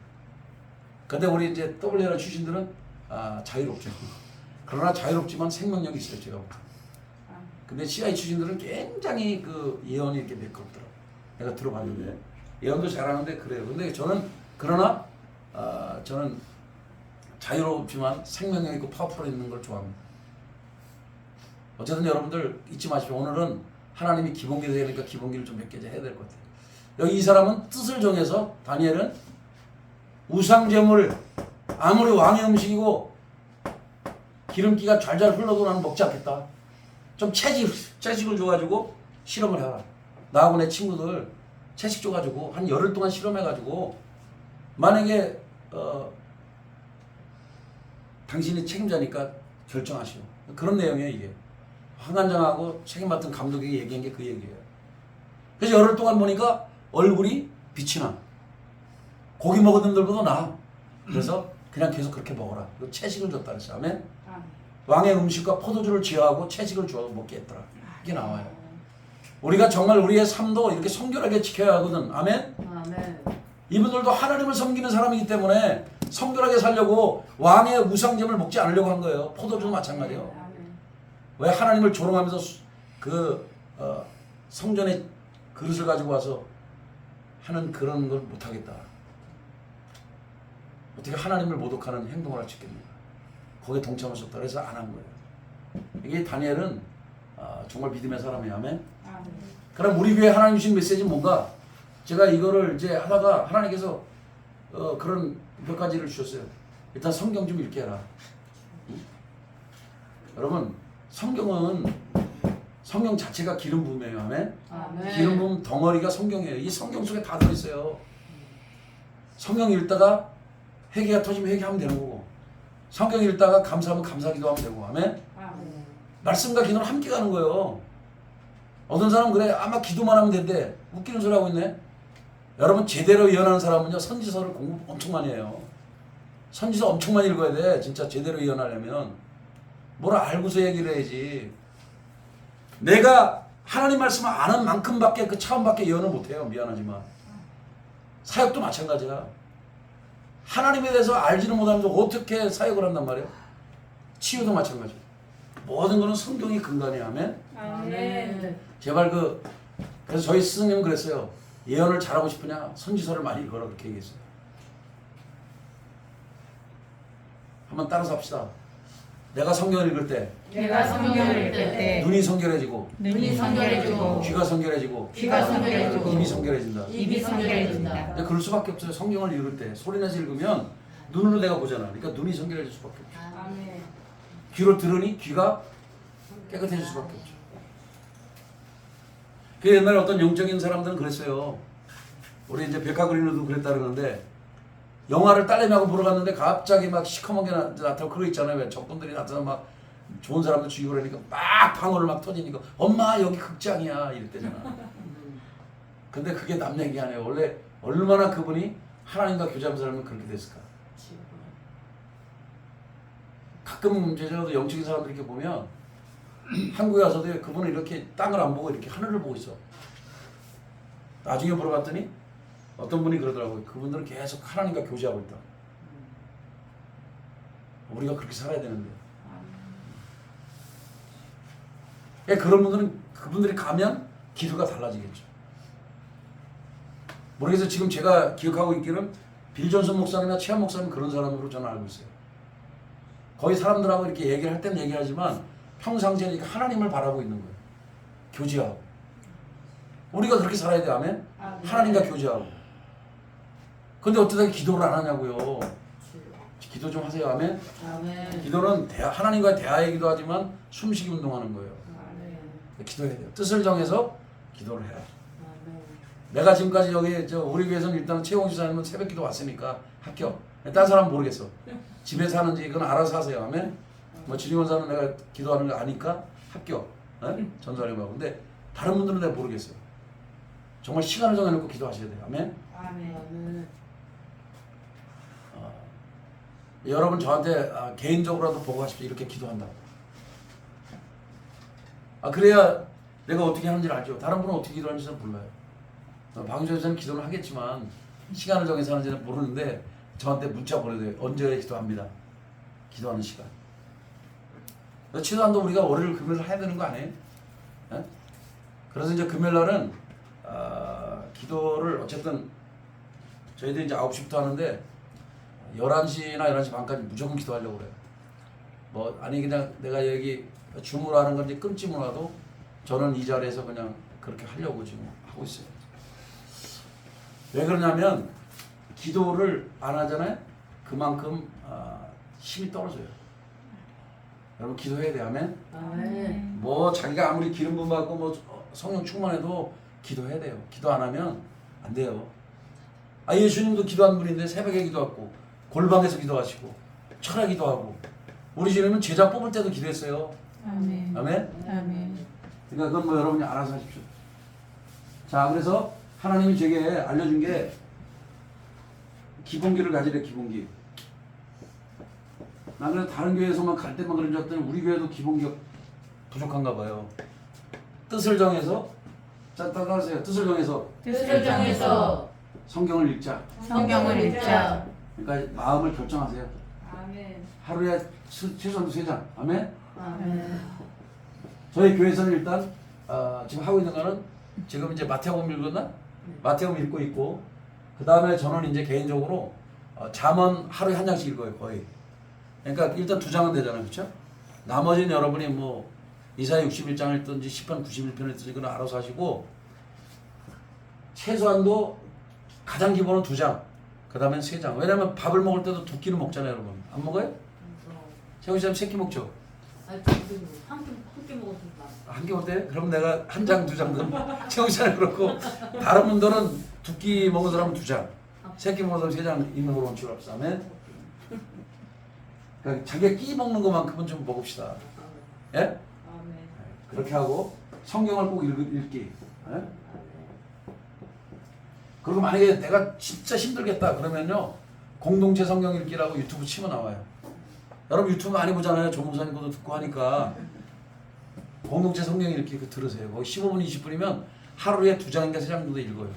A: 근데 우리 이제 WLR 출신들은 자유롭죠. 그러나 자유롭지만 생명력이 있어요. 제가 볼 때. 근데 CIA 출신들은 굉장히 그 예언이 이렇게 매끄럽더라고요. 내가 들어봤는데 예언도 잘하는데 그래요. 근데 저는 그러나 저는 자유롭지만 생명력 있고 파워풀 있는 걸 좋아합니다. 어쨌든 여러분들 잊지 마십시오. 오늘은 하나님이 기본기도 해야 되니까 기본기를 좀 몇 개 해야 될 것 같아요. 여기 이 사람은 뜻을 정해서 다니엘은 우상제물 아무리 왕의 음식이고 기름기가 잘잘 흘러도 나는 먹지 않겠다. 좀 채식을 줘가지고 실험을 해라. 나하고 내 친구들 채식 줘가지고 한 열흘 동안 실험해가지고 만약에 당신이 책임자니까 결정하시오. 그런 내용이에요 이게. 황관장하고 책임맡은 감독에게 얘기한 게 그 얘기예요. 그래서 열흘 동안 보니까 얼굴이 빛이 나. 고기 먹은 놈들보다 나아. 그래서 그냥 계속 그렇게 먹어라. 그리고 채식을 줬다 그랬어요. 아멘. 왕의 음식과 포도주를 제어하고 채식을 주어 먹게 했더라. 이게 나와요. 우리가 정말 우리의 삶도 이렇게 성결하게 지켜야 하거든. 아멘.
B: 아멘.
A: 이분들도 하나님을 섬기는 사람이기 때문에 성결하게 살려고 왕의 우상점을 먹지 않으려고 한 거예요. 포도주도 마찬가지예요. 왜 하나님을 조롱하면서 성전에 그릇을 가지고 와서 하는 그런 걸 못하겠다. 어떻게 하나님을 모독하는 행동을 할 수 있겠는가. 거기에 동참할 수 없다. 그래서 안 한 거예요. 이게 다니엘은 정말 믿음의 사람이에요. 아멘. 그럼 우리 교회 하나님 주신 메시지는 뭔가? 제가 이거를 이제 하다가 하나님께서 그런 몇 가지를 주셨어요. 일단 성경 좀 읽게 해라. 응? 여러분 성경 자체가 기름 부음이에요. 아멘.
B: 아멘.
A: 기름 부음 덩어리가 성경이에요. 이 성경 속에 다 들어있어요. 성경 읽다가 회개가 터지면 회개하면 되는 거고 성경 읽다가 감사하면 감사기도 하면 되고 아멘. 말씀과 기도는 함께 가는 거예요. 어떤 사람은 그래 아마 기도만 하면 된대. 웃기는 소리 하고 있네. 여러분 제대로 예언하는 사람은요 선지서를 공부 엄청 많이 해요. 선지서 엄청 많이 읽어야 돼. 진짜 제대로 예언하려면 뭘 알고서 얘기를 해야지. 내가 하나님 말씀을 아는 만큼밖에 그 차원밖에 예언을 못해요. 미안하지만 사역도 마찬가지야. 하나님에 대해서 알지는 못하면서 어떻게 사역을 한단 말이에요. 치유도 마찬가지. 모든 거는 성경이 근간이야. 아멘.
B: 아멘.
A: 제발 그래서 저희 스승님은 그랬어요. 예언을 잘하고 싶으냐 선지서를 많이 읽어라 그렇게 얘기했어요. 한번 따라서 합시다. 내가 성경을 읽을 때
B: 내가 성경을 읽을 때
A: 눈이 성결해지고
B: 눈이 성결해지고
A: 귀가 성결해지고
B: 귀가 성결해지고
A: 입이 성결해진다.
B: 입이 성결해진다.
A: 근데 그럴 수밖에 없어요. 성경을 읽을 때 소리내서 읽으면 눈으로 내가 보잖아. 그러니까 눈이 성결해질 수밖에 없죠.
B: 아멘.
A: 귀로 들으니 귀가 깨끗해질 수밖에 없죠. 그 옛날에 어떤 영적인 사람들은 그랬어요. 우리 이제 백화 그린으로도 그랬다 그러는데 영화를 딸내미하고 보러 갔는데 갑자기 막 시커멓게 나타나고 그거 있잖아요. 왜 적군들이 나타나 막 좋은 사람들 죽이고 그러니까 막 방울을 막 터지니까 엄마 여기 극장이야 이랬대잖아. 근데 그게 남 얘기 아니에요. 원래 얼마나 그분이 하나님과 교제하면서 살면 그렇게 됐을까? 가끔 제가 영적인 사람들 이렇게 보면 한국에 와서도 그분은 이렇게 땅을 안 보고 이렇게 하늘을 보고 있어. 나중에 물어봤더니 어떤 분이 그러더라고요. 그분들은 계속 하나님과 교제하고 있다. 우리가 그렇게 살아야 되는데. 그런 분들은 그분들이 가면 기도가 달라지겠죠. 모르겠어요. 지금 제가 기억하고 있기는 빌 존슨 목사님이나 최한 목사님 그런 사람으로 저는 알고 있어요. 거의 사람들하고 이렇게 얘기를 할 때는 얘기하지만 평상시에 하나님을 바라고 있는 거예요. 교제하고. 우리가 그렇게 살아야 돼. 아멘? 하나님과 교제하고. 근데 어쩌다 기도를 안 하냐고요. 기도 좀 하세요. 아멘? 기도는 하나님과의 대화이기도 하지만 숨쉬기 운동하는 거예요. 기도해야 돼요. 뜻을 정해서 기도를 해야 돼요. 내가 지금까지 여기 우리 교회에서는 일단 최홍 지사님은 새벽 기도 왔으니까 합격. 다른 사람은 모르겠어. 집에서 하는지 그건 알아서 하세요. 아멘? 뭐 지리원사는 내가 기도하는 거 아니까 합격. 전사님하고. 근데 다른 분들은 내가 모르겠어요. 정말 시간을 정해놓고 기도하셔야 돼요. 아멘? 여러분 저한테 개인적으로라도 보고 하십시오. 이렇게 기도한다고. 그래야 내가 어떻게 하는지를 알죠. 다른 분은 어떻게 기도하는지는 몰라요. 방주에서는 기도를 하겠지만 시간을 정해서 하는지는 모르는데 저한테 문자 보내줘요. 언제 기도합니다. 기도하는 시간. 최소한도 우리가 월요일 금요일 해야 되는 거 아니에요? 그래서 이제 금요일 날은 기도를 어쨌든 저희들이 이제 9시부터 하는데 11시나 11시 반까지 무조건 기도하려고 그래요. 뭐 아니 그냥 내가 여기 줌으로 하는 건지 끊지 몰라도 저는 이 자리에서 그냥 그렇게 하려고 지금 하고 있어요. 왜 그러냐면 기도를 안 하잖아요. 그만큼 힘이 떨어져요. 여러분 기도해야 돼요. 아멘? 뭐 자기가 아무리 기름 부음 받고 뭐 성령 충만해도 기도해야 돼요. 기도 안 하면 안 돼요. 예수님도 기도한 분인데 새벽에 기도하고 골방에서 기도하시고 철야 기도하고 우리 주님은 제자 뽑을 때도 기도했어요.
C: 아멘.
A: 아멘?
C: 아멘.
A: 그러니까 그건 뭐 여러분이 알아서 하십시오. 자, 그래서 하나님이 제게 알려준 게 기본기를 가지래. 기본기. 나는 다른 교회에서만 갈 때만 그런 줄 알았더니 우리 교회도 기본기가 부족한가 봐요. 뜻을 정해서 자, 따라하세요. 뜻을 정해서
B: 뜻을 정해서
A: 성경을 읽자.
B: 성경을 읽자.
A: 그러니까 마음을 결정하세요. 하루에 최소한 3장. 아멘? 저희 교회에서는 일단 지금 하고 있는 거는 지금 이제 마태복음 읽었나? 마태복음 읽고 있고 그 다음에 저는 이제 개인적으로 잠언 하루에 한 장씩 읽어요. 거의. 그러니까 일단 2장은 되잖아요. 그렇죠? 나머지는 여러분이 뭐 이사야 61장을 읽든지 10편 91편을 읽든지 그건 알아서 하시고 최소한도 가장 기본은 2장 그 다음엔 3장. 왜냐면 밥을 먹을 때도 2끼는 먹잖아요. 여러분. 안 먹어요? 최고 시장 3끼 먹죠?
B: 한끼 먹었습니다.
A: 한 끼 어때? 그럼 내가 한 장, 2장은 최고시장은 그렇고 다른 분들은 2끼 먹은 사람은 2장 3끼 먹은 사람은 3장 있는 걸로 원칙을 합시다. 아멘? 그러니까 자기가 끼 먹는 것만큼은 좀 먹읍시다. 예? 그렇게 하고 성경을 꼭 읽기. 예? 그리고 만약에 내가 진짜 힘들겠다 그러면요 공동체 성경 읽기라고 유튜브 치면 나와요. 여러분 유튜브 많이 보잖아요. 조목사님 것도 듣고 하니까 공동체 성경 읽기 그 들으세요. 거기 15분 20분이면 하루에 2장인가 3장 정도 읽어요.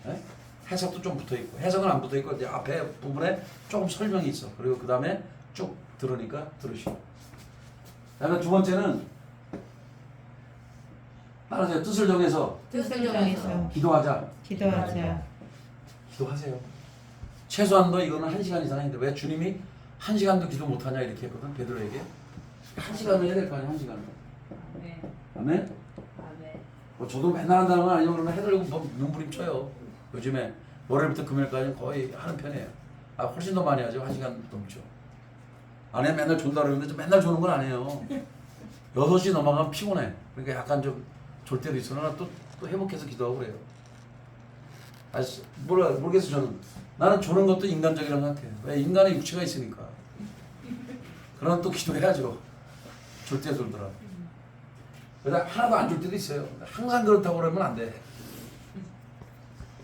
A: 예? 해석도 좀 붙어있고 해석은 안 붙어있고 이제 앞에 부분에 조금 설명이 있어. 그리고 그 다음에 쭉 들으니까 들으시고. 그다음에 2번째는 따라서요. 뜻을 정해서
B: 뜻을 정해서
A: 기도하자.
C: 기도하자.
A: 기도하세요. 최소한도 이거는 1시간 이상 했는데 왜 주님이 1시간도 기도 못하냐 이렇게 했거든. 베드로에게 1시간을 해야 될 거 아니야. 1시간을. 아멘? 뭐 저도 맨날 한다는 건 아니고 그러면 해달라고 뭐 눈부림 쳐요. 요즘에 월요일부터 금요일까지 거의 하는 편이에요. 훨씬 더 많이 하죠. 1시간 넘죠. 아내 맨날 존다 그러는데 맨날 조는 건 아니에요. 6시 넘어가면 피곤해. 그러니까 약간 좀 졸 때도 있으나 또 회복해서 기도하고 그래요. 모르겠어 저는. 나는 조는 것도 인간적이라고 생각해요. 왜? 인간의 육체가 있으니까. 그러나 또 기도해야죠. 졸 때 졸더라. 그러다 하나도 안 졸 때도 있어요. 항상 그렇다고 그러면 안 돼.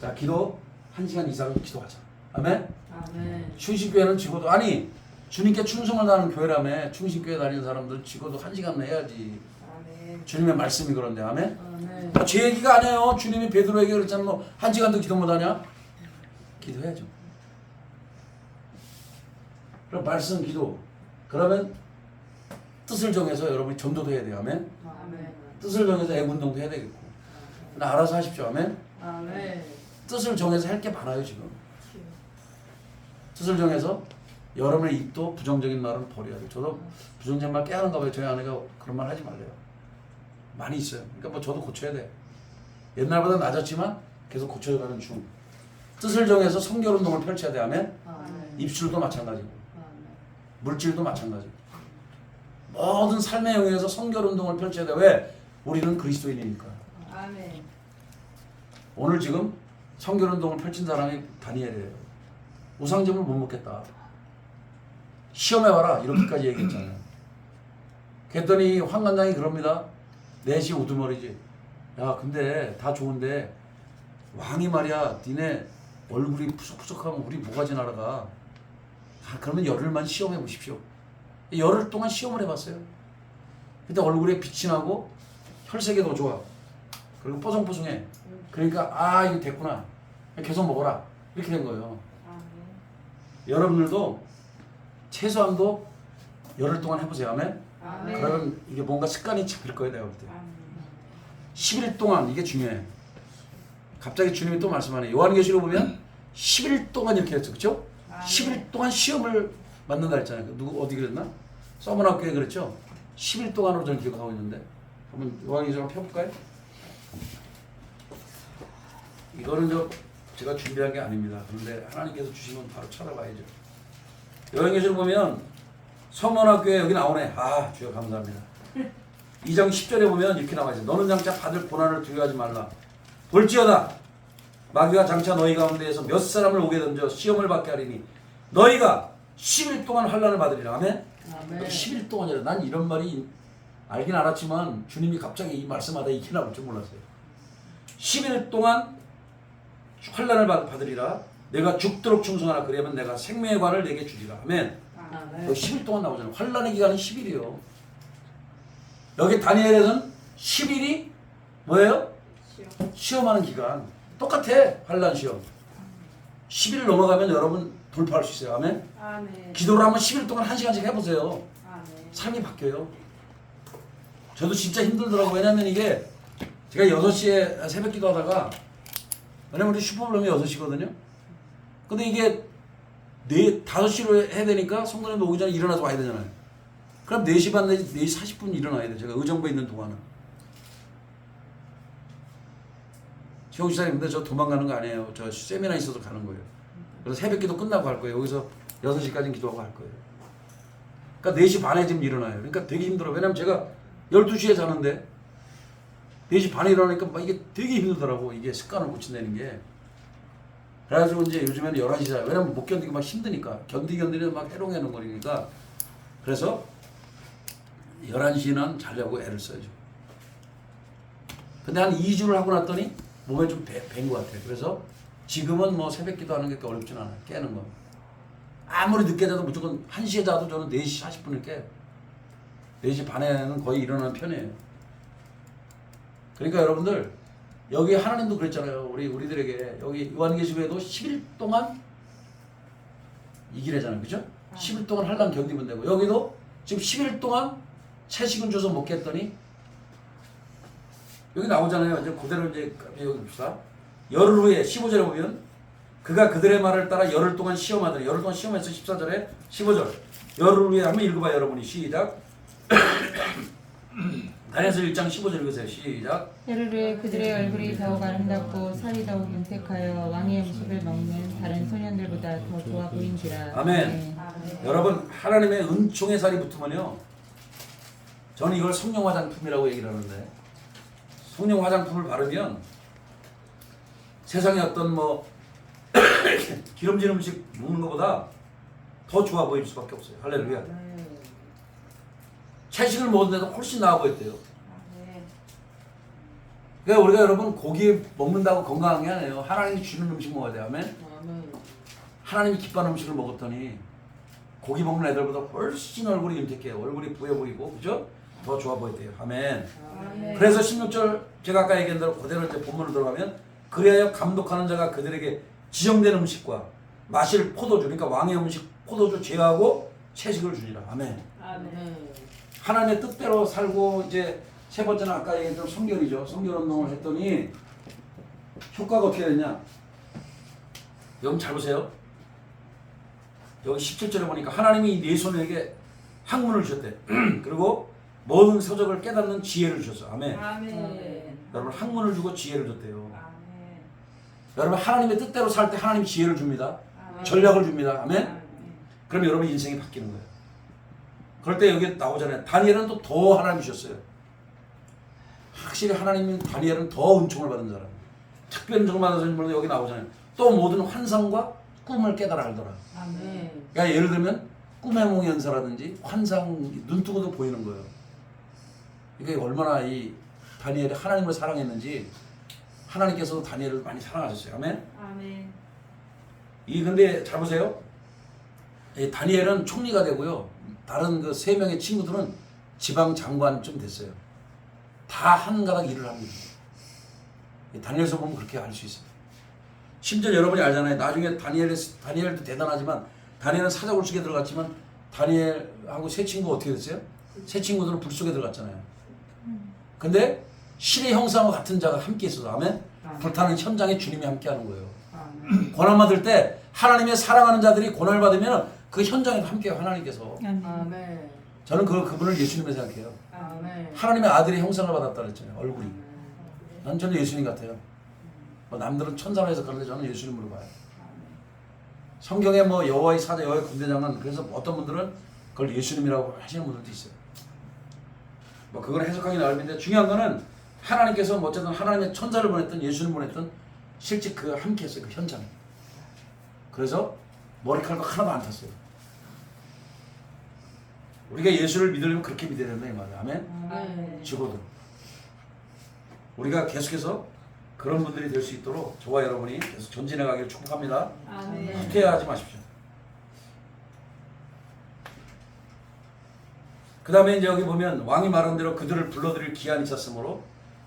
A: 자, 기도 1시간 이상 기도하자. 아멘.
B: 아멘.
A: 충신교회는 직어도 아니 주님께 충성을 다하는 교회라며 충신교회 다니는 사람들은 직어도 1시간 해야지.
B: 아멘.
A: 주님의 말씀이 그런데 아멘.
B: 아멘.
A: 제 얘기가 아니에요. 주님이 베드로에게 그랬잖아. 너 1시간도 기도 못하냐? 기도해야죠. 그럼 말씀 기도. 그러면 뜻을 정해서 여러분이 전도도 해야 돼요. 아멘.
B: 아멘.
A: 뜻을 정해서 애군동도 해야 되겠고. 나 알아서 하십시오. 아멘.
B: 아멘.
A: 뜻을 정해서 할 게 많아요 지금. 뜻을 정해서 여러분의 입도 부정적인 말은 버려야 돼요. 저도 부정적인 말 깨하는가 봐요. 저희 아내가 그런 말 하지 말래요. 많이 있어요. 그러니까 뭐 저도 고쳐야 돼. 옛날보다 낮았지만 계속 고쳐가는 중. 뜻을 정해서 성결운동을 펼쳐야 돼. 아멘.
B: 아멘.
A: 입술도 마찬가지고
B: 아멘.
A: 물질도 마찬가지고 모든 삶의 영역에서 성결운동을 펼쳐야 돼. 왜? 우리는 그리스도인이니까.
B: 아멘.
A: 오늘 지금 성결운동을 펼친 사람이 다니엘이에요. 우상점을 못 먹겠다. 시험해봐라. 이렇게까지 얘기했잖아요. 그랬더니 환관장이 그럽니다. 넷이 우두머리지. 야 근데 다 좋은데 왕이 말이야 니네 얼굴이 푸석푸석하면 우리 뭐가지 나라가. 그러면 열흘만 시험해 보십시오. 열흘 동안 시험을 해봤어요. 근데 얼굴에 빛이 나고 혈색이 더 좋아. 그리고 뽀송뽀송해. 그러니까 아 이거 됐구나. 계속 먹어라. 이렇게 된 거예요.
B: 아멘.
A: 여러분들도 최소한도 열흘 동안 해보세요. 아멘.
B: 아멘.
A: 그러면 이게 뭔가 습관이 잡힐 거예요. 내가 볼 때.
B: 아멘.
A: 10일 동안 이게 중요해. 갑자기 주님이 또 말씀하네. 요한계시록 보면 10일 동안 이렇게 했죠. 그렇죠? 10일 동안 시험을 만난다 했잖아요. 누구 어디 그랬나? 서머나교회 그랬죠? 10일 동안으로 저는 기억하고 있는데 한번 요한계시록 펴볼까요? 이거는 제가 준비한 게 아닙니다. 그런데 하나님께서 주시면 바로 찾아봐야죠. 요한계시록 보면 서머나교회 여기 나오네. 아 주여 감사합니다. 2장 10절에 보면 이렇게 나와있어요. 너는 장차 받을 고난을 두려워하지 말라. 볼지어다 마귀가 장차 너희 가운데에서 몇 사람을 오게 던져 시험을 받게 하리니 너희가 10일 동안 환난을 받으리라. 아멘.
B: 아멘.
A: 10일 동안이라. 난 이런 말이 알긴 알았지만 주님이 갑자기 이 말씀하다 이렇게 나올 줄 몰랐어요. 10일 동안 환난을 받으리라. 내가 죽도록 충성하라. 그러면 내가 생명의 관을 내게 주리라. 아멘.
B: 아멘.
A: 여기 10일 동안 나오잖아요. 환난의 기간은 10일이요. 여기 다니엘에서는 10일이 뭐예요? 시험하는 기간. 똑같아. 환난 시험. 10일 넘어가면 여러분 돌파할 수 있어요. 아멘.
B: 아멘.
A: 기도를 한번 10일 동안 1시간씩 해보세요.
B: 아멘.
A: 삶이 바뀌어요. 저도 진짜 힘들더라고요. 왜냐면 이게 제가 6시에 새벽 기도하다가 왜냐면 우리 슈퍼블럼이 6시거든요. 근데 이게 5시로 해야 되니까 성도님도 오기 전에 일어나서 와야 되잖아요. 그럼 4시 반 내지 4시 40분 일어나야 돼. 제가 의정부에 있는 동안은. 최홍 지사님, 근데 저 도망가는 거 아니에요. 저 세미나 있어서 가는 거예요. 그래서 새벽 기도 끝나고 갈 거예요. 여기서 6시까지 기도하고 갈 거예요. 그러니까 4시 반에 지금 일어나요. 그러니까 되게 힘들어요. 왜냐면 제가 12시에 자는데 4시 반에 일어나니까 막 이게 되게 힘들더라고. 이게 습관을 고친다는 게. 그래가지고 이제 요즘에는 11시 자요. 왜냐면 못 견디고 막 힘드니까. 견디는 막 해롱해놓은 거니까. 그래서 11시는 자려고 애를 써야죠. 근데 한 2주를 하고 났더니 몸에 좀 밴 것 같아요. 그래서 지금은 뭐 새벽 기도 하는 게 그렇게 어렵진 않아요. 깨는 거. 아무리 늦게 자도 무조건 1시에 자도 저는 4시 40분을 깨요. 4시 반에는 거의 일어나는 편이에요. 그러니까 여러분들 여기 하나님도 그랬잖아요. 우리들에게 여기 요한계시록에도 10일 동안 이기래잖아요. 그죠? 10일 동안 환난 견디면 되고 여기도 지금 10일 동안 채식은 줘서 먹겠더니 여기 나오잖아요. 이제 그대로 이제 여기 봅시다. 열흘 후에 15절에 보면 그가 그들의 말을 따라 열흘 동안 시험하더니 열흘 동안 시험해서 14절에 15절 열흘 후에 한번 읽어봐요. 여러분이 시작. 다니엘서 1장 15절 읽으세요. 시작.
C: 열흘 후에 그들의 얼굴이 더욱 아름답고 살이 더욱 윤택하여 왕의 음식을 먹는 다른 소년들보다 더 좋아 보인지라.
A: 아멘. 여러분 하나님의 은총의 살이 붙으면요. 저는 이걸 성령 화장품이라고 얘기를 하는데 성령 화장품을 바르면 세상에 어떤 뭐 기름진 음식 먹는 것보다 더 좋아 보일 수밖에 없어요. 할렐루야. 채식을 먹었는데도 훨씬 나아 보였대요. 그러니까 우리가 여러분 고기 먹는다고 건강한 게 아니에요. 하나님이 주는 음식 먹어야 돼요. 아멘. 하나님이 기뻐하는 음식을 먹었더니 고기 먹는 애들보다 훨씬 얼굴이 윤택해요. 얼굴이 부해 보이고 그죠? 더 좋아 보였대요. 아멘.
B: 아멘.
A: 그래서 16절 제가 아까 얘기한 대로 그대로 이제 본문으로 들어가면 그리하여 감독하는 자가 그들에게 지정된 음식과 마실 포도주 그러니까 왕의 음식 포도주 제하고 채식을 주니라. 아멘.
B: 아멘.
A: 하나님의 뜻대로 살고 이제 세 번째는 아까 얘기한 대로 성결이죠. 성결 운동을 했더니 효과가 어떻게 됐냐? 여러분 잘 보세요. 여기 17절에 보니까 하나님이 네 손에게 학문을 주셨대. 그리고 모든 서적을 깨닫는 지혜를 주셨어. 아멘.
B: 아멘.
A: 여러분 학문을 주고 지혜를 줬대요.
B: 아멘.
A: 여러분 하나님의 뜻대로 살 때 하나님 지혜를 줍니다.
B: 아멘.
A: 전략을 줍니다. 아멘.
B: 아멘.
A: 그럼 여러분 인생이 바뀌는 거예요. 그럴 때 여기 나오잖아요. 다니엘은 또 더 하나님이 주셨어요. 확실히 하나님은 다니엘은 더 은총을 받은 사람. 특별히 은총을 받은 사람은 여기 나오잖아요. 또 모든 환상과 꿈을 깨달아 알더라.
B: 아멘.
A: 그러니까 예를 들면 꿈의 몽 연사라든지 환상 눈 뜨고도 보이는 거예요. 그러니까 얼마나 이 다니엘이 하나님을 사랑했는지 하나님께서도 다니엘을 많이 사랑하셨어요. 아멘.
B: 아멘.
A: 이 근데 잘 보세요. 이 다니엘은 총리가 되고요. 다른 그 세 명의 친구들은 지방 장관쯤 됐어요. 다 한 가닥 일을 합니다. 다니엘서 보면 그렇게 알 수 있어요. 심지어 여러분이 알잖아요. 나중에 다니엘도 대단하지만 다니엘은 사자굴 속에 들어갔지만 다니엘하고 세 친구가 어떻게 됐어요? 세 친구들은 불 속에 들어갔잖아요. 근데 신의 형상과 같은 자가 함께 있어서 아멘. 불타는 현장에 주님이 함께하는 거예요.
B: 아멘.
A: 고난 받을 때 하나님의 사랑하는 자들이 고난을 받으면 그 현장에 함께해요. 하나님께서.
B: 아멘.
A: 저는 그분을 예수님을 생각해요.
B: 아멘.
A: 하나님의 아들의 형상을 받았다 그랬잖아요. 얼굴이. 난 저는 예수님 같아요. 뭐 남들은 천사로 해서 그런데 저는 예수님으로 봐요. 성경에 뭐 여호와의 사자, 여호와의 군대장은 그래서 어떤 분들은 그걸 예수님이라고 하시는 분들도 있어요. 뭐 그건 해석하기 나름인데 중요한 거는 하나님께서 뭐 어쨌든 하나님의 천사를 보냈든 예수님 보냈든 실제 그 함께 했어요. 그 현장에. 그래서 머리카락 하나도 안 탔어요. 우리가 예수를 믿으려면 그렇게 믿어야 된다 이 말이에요. 아멘.
B: 아멘.
A: 죽어도 우리가 계속해서 그런 분들이 될 수 있도록 저와 여러분이 계속 전진해 가기를 축복합니다.
B: 아멘.
A: 후퇴하지 마십시오. 그 다음에 이제 여기 보면 왕이 말한 대로 그들을 불러들일 기한이 있었으므로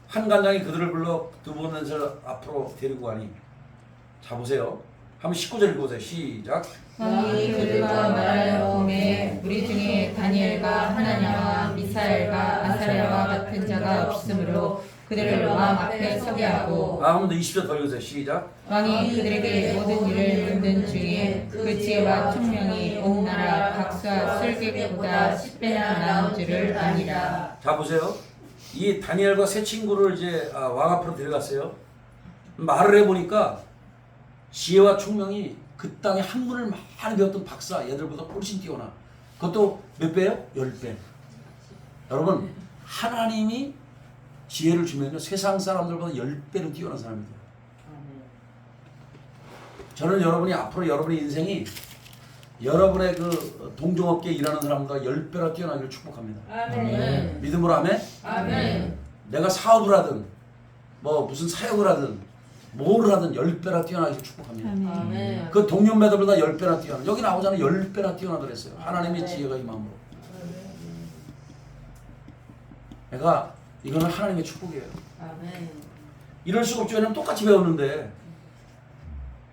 A: 한 관장이 그들을 불러 두 번을 앞으로 데리고 가니 자 보세요. 한번 19절 읽어보세요. 시작.
C: 왕이 그들과 말하여오매 우리 중에 다니엘과 하나냐와 미사엘과 아사랴와 같은 자가 없으므로 그들을 왕 앞에 서게 하고
A: 한 번 더 20절 더 읽으세요. 시작.
C: 왕이 그들에게 모든 일을 묻는 중에 그 지혜와 총명이 온 나라 박수와 술객보다 10배나 나은 줄을 아니라.
A: 자 보세요. 이 다니엘과 세 친구를 이제 왕 앞으로 데려갔어요. 말을 해보니까 지혜와 총명이 그 땅에 학문을 많이 배웠던 박사 얘들보다 훨씬 뛰어나. 그것도 몇 배예요? 10배. 여러분 하나님이 지혜를 주면요 세상 사람들보다 10배는 뛰어난 사람이 돼요. 저는 여러분이 앞으로 여러분의 인생이 여러분의 그 동종업계에 일하는 사람보다 10배나 뛰어나기를 축복합니다.
B: 아멘.
A: 믿음으로 하면
B: 아멘.
A: 내가 사업을 하든 뭐 무슨 사역을 하든 뭐를 하든 10배나 뛰어나기를 축복합니다.
B: 아멘.
A: 그 동년배들보다 10배나 뛰어나. 여기 나오잖아요. 10배나 뛰어나더라 했어요. 하나님의 지혜가 임함으로. 그러니까 이거는 하나님의 축복이에요.
B: 아멘.
A: 이럴 수가 없죠. 왜냐면 똑같이 배웠는데.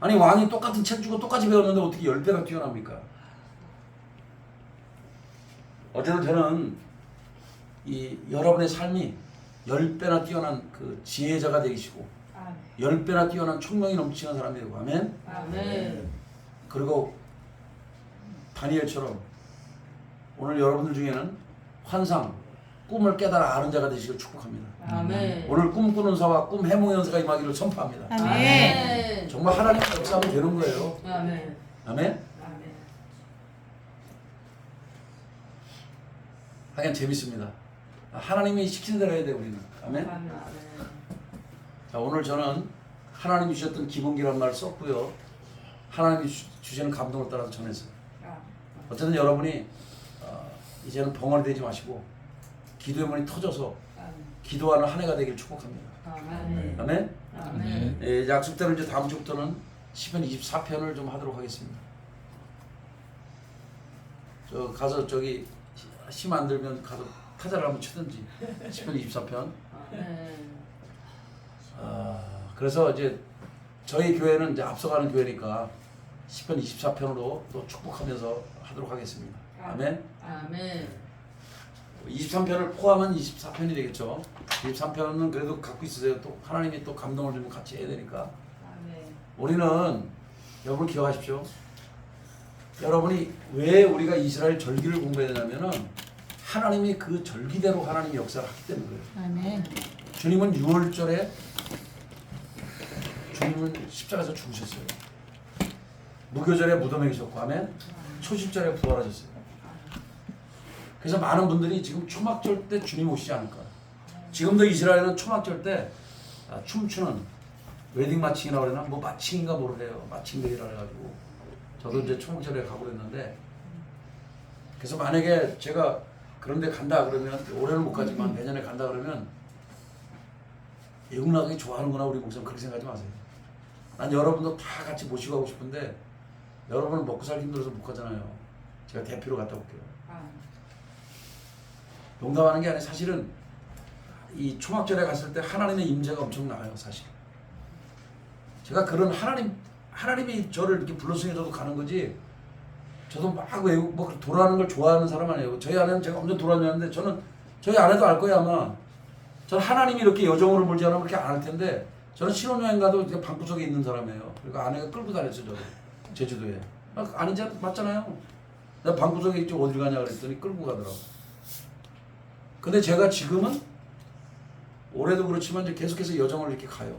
A: 아니 왕이 똑같은 책 주고 똑같이 배웠는데 어떻게 10배나 뛰어납니까? 어쨌든 저는 이 여러분의 삶이 10배나 뛰어난 그 지혜자가 되시고 10배나 뛰어난 총명이 넘치는 사람이 되고 아멘.
B: 아멘.
A: 그리고 다니엘처럼 오늘 여러분들 중에는 환상, 꿈을 깨달아 아는 자가 되시길 축복합니다.
B: 아멘.
A: 오늘 꿈꾸는 사와 꿈 해몽 연사가 임하기를 선포합니다.
B: 아멘.
A: 정말 하나님의 역사하면 되는 거예요.
B: 아멘.
A: 아멘.
B: 아멘.
A: 하긴 재밌습니다. 하나님이 시키는 대로 해야 돼 우리는. 아멘.
B: 아멘.
A: 자 오늘 저는 하나님이 주셨던 기본기란 말을 썼고요. 하나님이 주시는 감동을 따라서 전했어요. 어쨌든 여러분이 이제는 벙어리 되지 마시고 기도의 문이 터져서 기도하는 한 해가 되길 축복합니다.
B: 아멘.
A: 아멘.
B: 아멘.
A: 예, 약속대로 이제 다음 주부터는 시편 24편을 좀 하도록 하겠습니다. 저 가서 저기 힘 안 들면 가서 타자를 한번 치든지 시편 24편.
B: 네.
A: 그래서 이제 저희 교회는 이제 앞서가는 교회니까 시편 24편으로 또 축복하면서 하도록 하겠습니다. 아멘.
B: 아멘.
A: 23편을 포함한 24편이 되겠죠. 23편은 그래도 갖고 있으세요. 또 하나님이 또 감동을 주면 같이 해야 되니까.
B: 아멘.
A: 우리는 여러분 기억하십시오. 여러분이 왜 우리가 이스라엘 절기를 공부해야 되냐면은 하나님이 그 절기대로 하나님이 역사를 하기 때문에 그래요.
C: 아멘.
A: 주님은 6월절에 주님은 십자가에서 죽으셨어요. 무교절에 무덤에 계셨고 아멘. 초실절에 부활하셨어요. 그래서 많은 분들이 지금 초막절 때 주님 오시지 않을까. 지금도 이스라엘은 초막절 때 춤추는 웨딩 마칭이라고 그러나 뭐 마칭인가 모르래요. 마칭데이라 해가지고 저도 이제 초막절에 가고 그랬는데 그래서 만약에 제가 그런데 간다 그러면 올해는 못 가지만 내년에 간다 그러면 외국 나가기 좋아하는구나 우리 목사님 그렇게 생각하지 마세요. 난 여러분도 다 같이 모시고 가고 싶은데 여러분은 먹고 살기 힘들어서 못 가잖아요. 제가 대표로 갔다 올게요. 농담하는 게 아니라 사실은 이 초막절에 갔을 때 하나님의 임재가 엄청 나요 사실. 제가 그런 하나님이 저를 이렇게 불러서 저도 가는 거지. 저도 막 외국 뭐 돌아가는 걸 좋아하는 사람 아니에요. 저희 아내는 제가 엄청 돌아다녔는데 저는 저희 아내도 알 거예요 아마. 저는 하나님이 이렇게 여정으로 몰지 않으면 그렇게 안 할 텐데 저는 신혼여행 가도 이렇게 방구석에 있는 사람이에요. 그리고 아내가 끌고 다녔어요 저도 제주도에. 아니지 맞잖아요. 내가 방구석에 있지 어딜 가냐 그랬더니 끌고 가더라고. 근데 제가 지금은 올해도 그렇지만 이제 계속해서 여정을 이렇게 가요.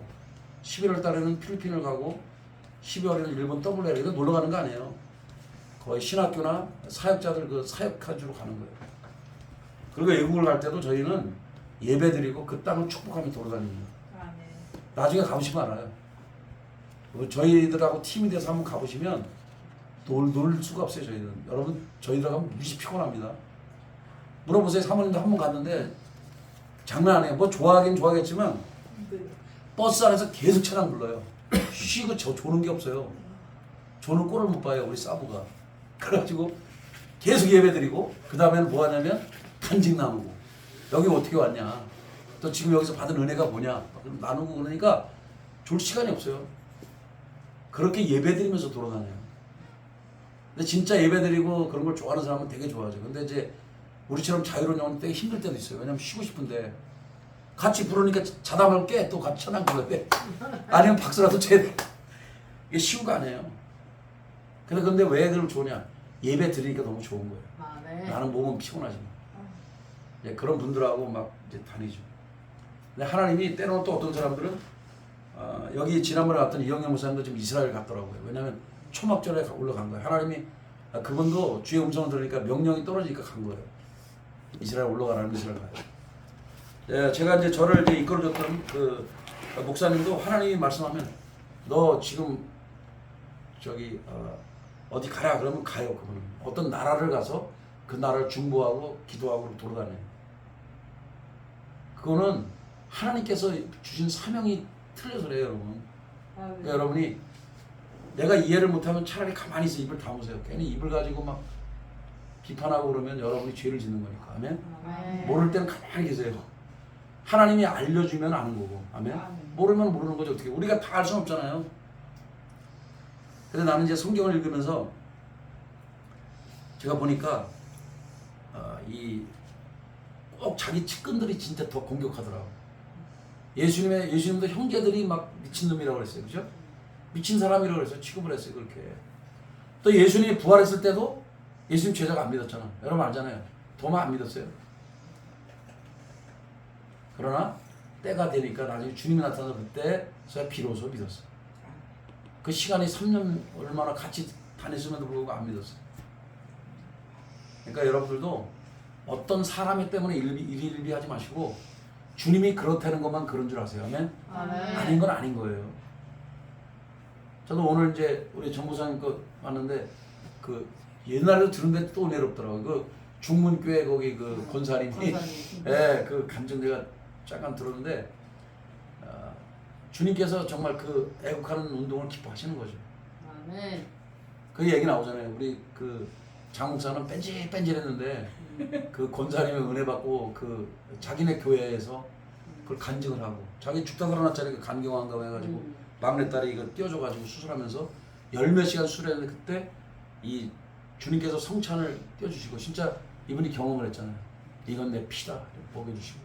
A: 11월 달에는 필리핀을 가고 12월에는 일본 WL에도 놀러 가는 거 아니에요. 거의 신학교나 사역자들 그 사역하주로 가는 거예요. 그리고 외국을 갈 때도 저희는 예배 드리고 그 땅을 축복하며 돌아다닙니다. 나중에 가보시면 알아요. 저희들하고 팀이 돼서 한번 가보시면 놀 수가 없어요 저희는. 여러분 저희들 가면 무지 피곤합니다. 물어보세요. 사모님도 한 번 갔는데 장난 아니에요. 뭐 좋아하긴 좋아하겠지만 버스 안에서 계속 찬양 불러요. 쉬고 조는 게 없어요. 조는 꼴을 못 봐요 우리 사부가. 그래가지고 계속 예배드리고 그 다음에는 뭐 하냐면 간증 나누고 여기 어떻게 왔냐 또 지금 여기서 받은 은혜가 뭐냐 나누고 그러니까 졸 시간이 없어요. 그렇게 예배드리면서 돌아다녀요. 근데 진짜 예배드리고 그런 걸 좋아하는 사람은 되게 좋아하죠. 근데 이제 우리처럼 자유로운 영혼 되게 힘들 때도 있어요. 왜냐면 쉬고 싶은데 같이 부르니까 자다 말고 깨 또 같이 찬양 불러야 돼. 아니면 박수라도 쳐야 돼. 이게 쉬운 거 아니에요. 근데 왜 그걸 좋냐? 예배 드리니까 너무 좋은 거예요.
B: 네.
A: 나는 몸은 피곤하지만 그런 분들하고 막 이제 다니죠. 근데 하나님이 때로는 또 어떤 사람들은 여기 지난번에 왔던 이영영 목사님도 지금 이스라엘 갔더라고요. 왜냐하면 초막절에 올라간 거예요. 하나님이 그분도 주의 음성을 들으니까 명령이 떨어지니까 간 거예요. 이스라엘 올라가라는 이스라엘 가요. 제가 이제 저를 이제 이끌어줬던 그 목사님도 하나님이 말씀하면 너 지금 저기 어디 가라 그러면 가요. 그분은 어떤 나라를 가서 그 나라를 중보하고 기도하고 돌아다녀요. 그거는 하나님께서 주신 사명이 틀려서 그래요 여러분. 그러니까 여러분이 내가 이해를 못하면 차라리 가만히 있어 입을 다무세요. 괜히 입을 가지고 막 비판하고 그러면 여러분이 죄를 짓는 거니까. 아멘. 모를 때는 가만히 계세요. 하나님이 알려주면 아는 거고. 아멘. 모르면 모르는 거죠. 어떻게 우리가 다 알 수는 없잖아요. 그래서 나는 이제 성경을 읽으면서 제가 보니까 꼭 자기 측근들이 진짜 더 공격하더라고. 예수님도 형제들이 막 미친놈이라고 그랬어요. 그죠? 미친 사람이라고 그랬어요. 취급을 했어요. 그렇게. 또 예수님이 부활했을 때도 예수님 제자가 안 믿었잖아. 여러분 알잖아요. 도마 안 믿었어요. 그러나 때가 되니까 나중에 주님이 나타나서 그때서 비로소 믿었어요. 그 시간이 3년 얼마나 같이 다녔음에도 불구하고 안 믿었어요. 그러니까 여러분들도 어떤 사람 때문에 일일비 하지 마시고 주님이 그렇다는 것만 그런 줄 아세요. 아멘? 아닌 건 아닌 거예요. 저도 오늘 이제 우리 정부사님 거 왔는데 그 옛날에도 들은데 또 내롭더라고요. 그 중문교회 거기 그 권사님이 그 감정 내가 잠깐 들었는데 주님께서 정말 그 애국하는 운동을 기뻐하시는 거죠.
B: 아멘.
A: 그 얘기 나오잖아요. 우리 그 장목사는 뺀질뺀질했는데 그 권사님의 은혜 받고 그 자기네 교회에서 그걸 간증을 하고 자기 죽다 살아났잖아요. 그 간경환갑 해가지고 막내딸이 이거 띄워줘가지고 수술하면서 열 몇 시간 수술했는데 그때 이 주님께서 성찬을 띄워주시고 진짜 이분이 경험을 했잖아요. 이건 내 피다 이렇게 먹여주시고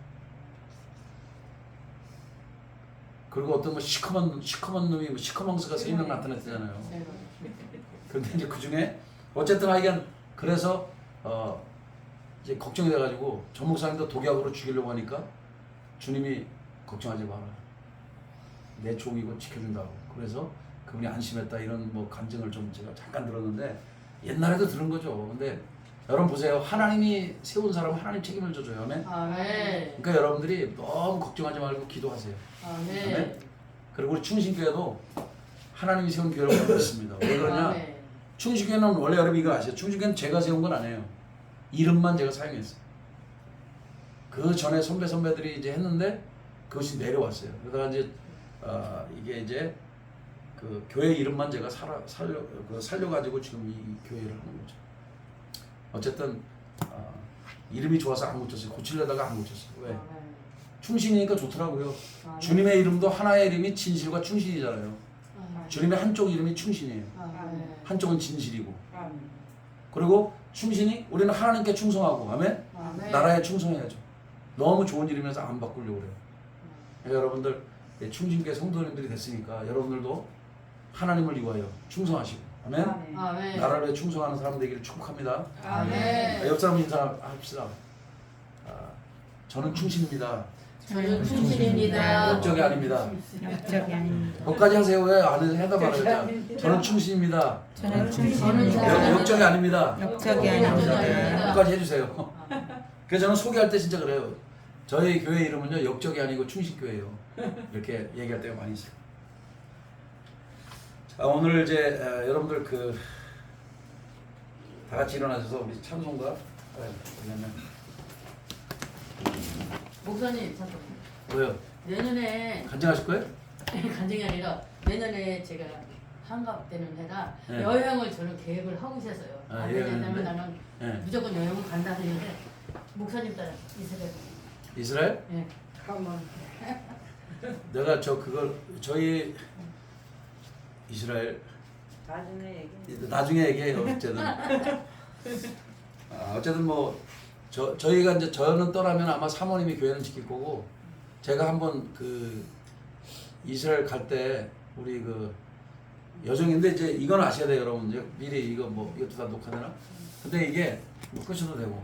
A: 그리고 어떤 뭐 시커먼 놈이 뭐 시커먼스가 세 명 나타났잖아요. 그런데 이제 그 중에 어쨌든 하여간 그래서 이제 걱정이 돼가지고 전 목사님도 독약으로 죽이려고 하니까 주님이 걱정하지 마라. 내 종이고 지켜준다고. 그래서 그분이 안심했다 이런 뭐 간증을 좀 제가 잠깐 들었는데 옛날에도 들은 거죠. 근데 여러분 보세요. 하나님이 세운 사람은 하나님 책임을 져줘요. 아멘.
B: 아멘.
A: 그러니까 여러분들이 너무 걱정하지 말고 기도하세요.
B: 아멘.
A: 아멘. 그리고 우리 충신교회도 하나님이 세운 교회라고 믿습니다. 왜 그러냐?
B: 아멘.
A: 충신교회는 원래 여러분 이거 아시죠? 충신교회는 제가 세운 건 아니에요. 이름만 제가 사용했어요. 그 전에 선배들이 이제 했는데 그것이 내려왔어요. 그러다가 이제 이게 이제 그 교회 이름만 제가 살려가지고 지금 이 교회를 하는 거죠. 어쨌든 이름이 좋아서 안 고쳤어요. 고치려다가 안 고쳤어요. 왜?
B: 아멘.
A: 충신이니까 좋더라고요.
B: 아멘.
A: 주님의 이름도 하나의 이름이 진실과 충신이잖아요.
B: 아멘.
A: 주님의 한쪽 이름이 충신이에요.
B: 아멘.
A: 한쪽은 진실이고. 그리고 충신이 우리는 하나님께 충성하고 아멘.
B: 아멘.
A: 나라에 충성해야죠. 너무 좋은 이름이라서 안 바꾸려고 그래요. 여러분들 충신교회 성도님들이 됐으니까 여러분들도 하나님을 위하여 충성하시고 아멘.
B: 아멘.
A: 나라를 위해 충성하는 사람 되기를 축복합니다.
B: 아멘.
A: 옆 사람 인사합시다. 저는 충신입니다.
B: 저는 충신입니다.
A: 역적이 아닙니다.
C: 역적이 아닙니다.
A: 거기까지 하세요. 왜 안 해서 해다 말아요. 저는 충신입니다.
C: 저는
B: 충신입니다.
C: 충신입니다.
A: 역적이 아닙니다.
C: 역적이
B: 아닙니다.
C: 아닙니다.
A: 네, 거기까지 해주세요. 그래서 저는 소개할 때 진짜 그래요. 저희 교회 이름은요 역적이 아니고 충신교회예요. 이렇게 얘기할 때가 많이 있어요. 자, 오늘 이제 여러분들 그 다 같이 일어나셔서 우리 찬송가 왜냐면
B: 목사님 잠깐만.
A: 뭐요?
B: 내년에
A: 간증하실 거예요?
B: 간증이 아니라 내년에 제가 한갑 되는 해라
A: 네.
B: 여행을 저는 계획을 하고 있었어요.
A: 아,
B: 안
A: 예,
B: 되냐면
A: 네.
B: 나는
A: 네.
B: 무조건 여행을 간다 했는데 목사님 따라 이스라엘.
A: 이스라엘?
B: 예.
A: 내가 저희 이스라엘 나중에 얘기해요. 어쨌든 뭐 저희가 이제 저는 떠나면 아마 사모님이 교회는 지킬 거고 제가 한번 그 이스라엘 갈 때 우리 그 여정인데 이제 이건 아셔야 돼요, 여러분. 이제 미리 이거 뭐 이것도 다 녹화되나? 근데 이게 뭐 끄셔도 되고.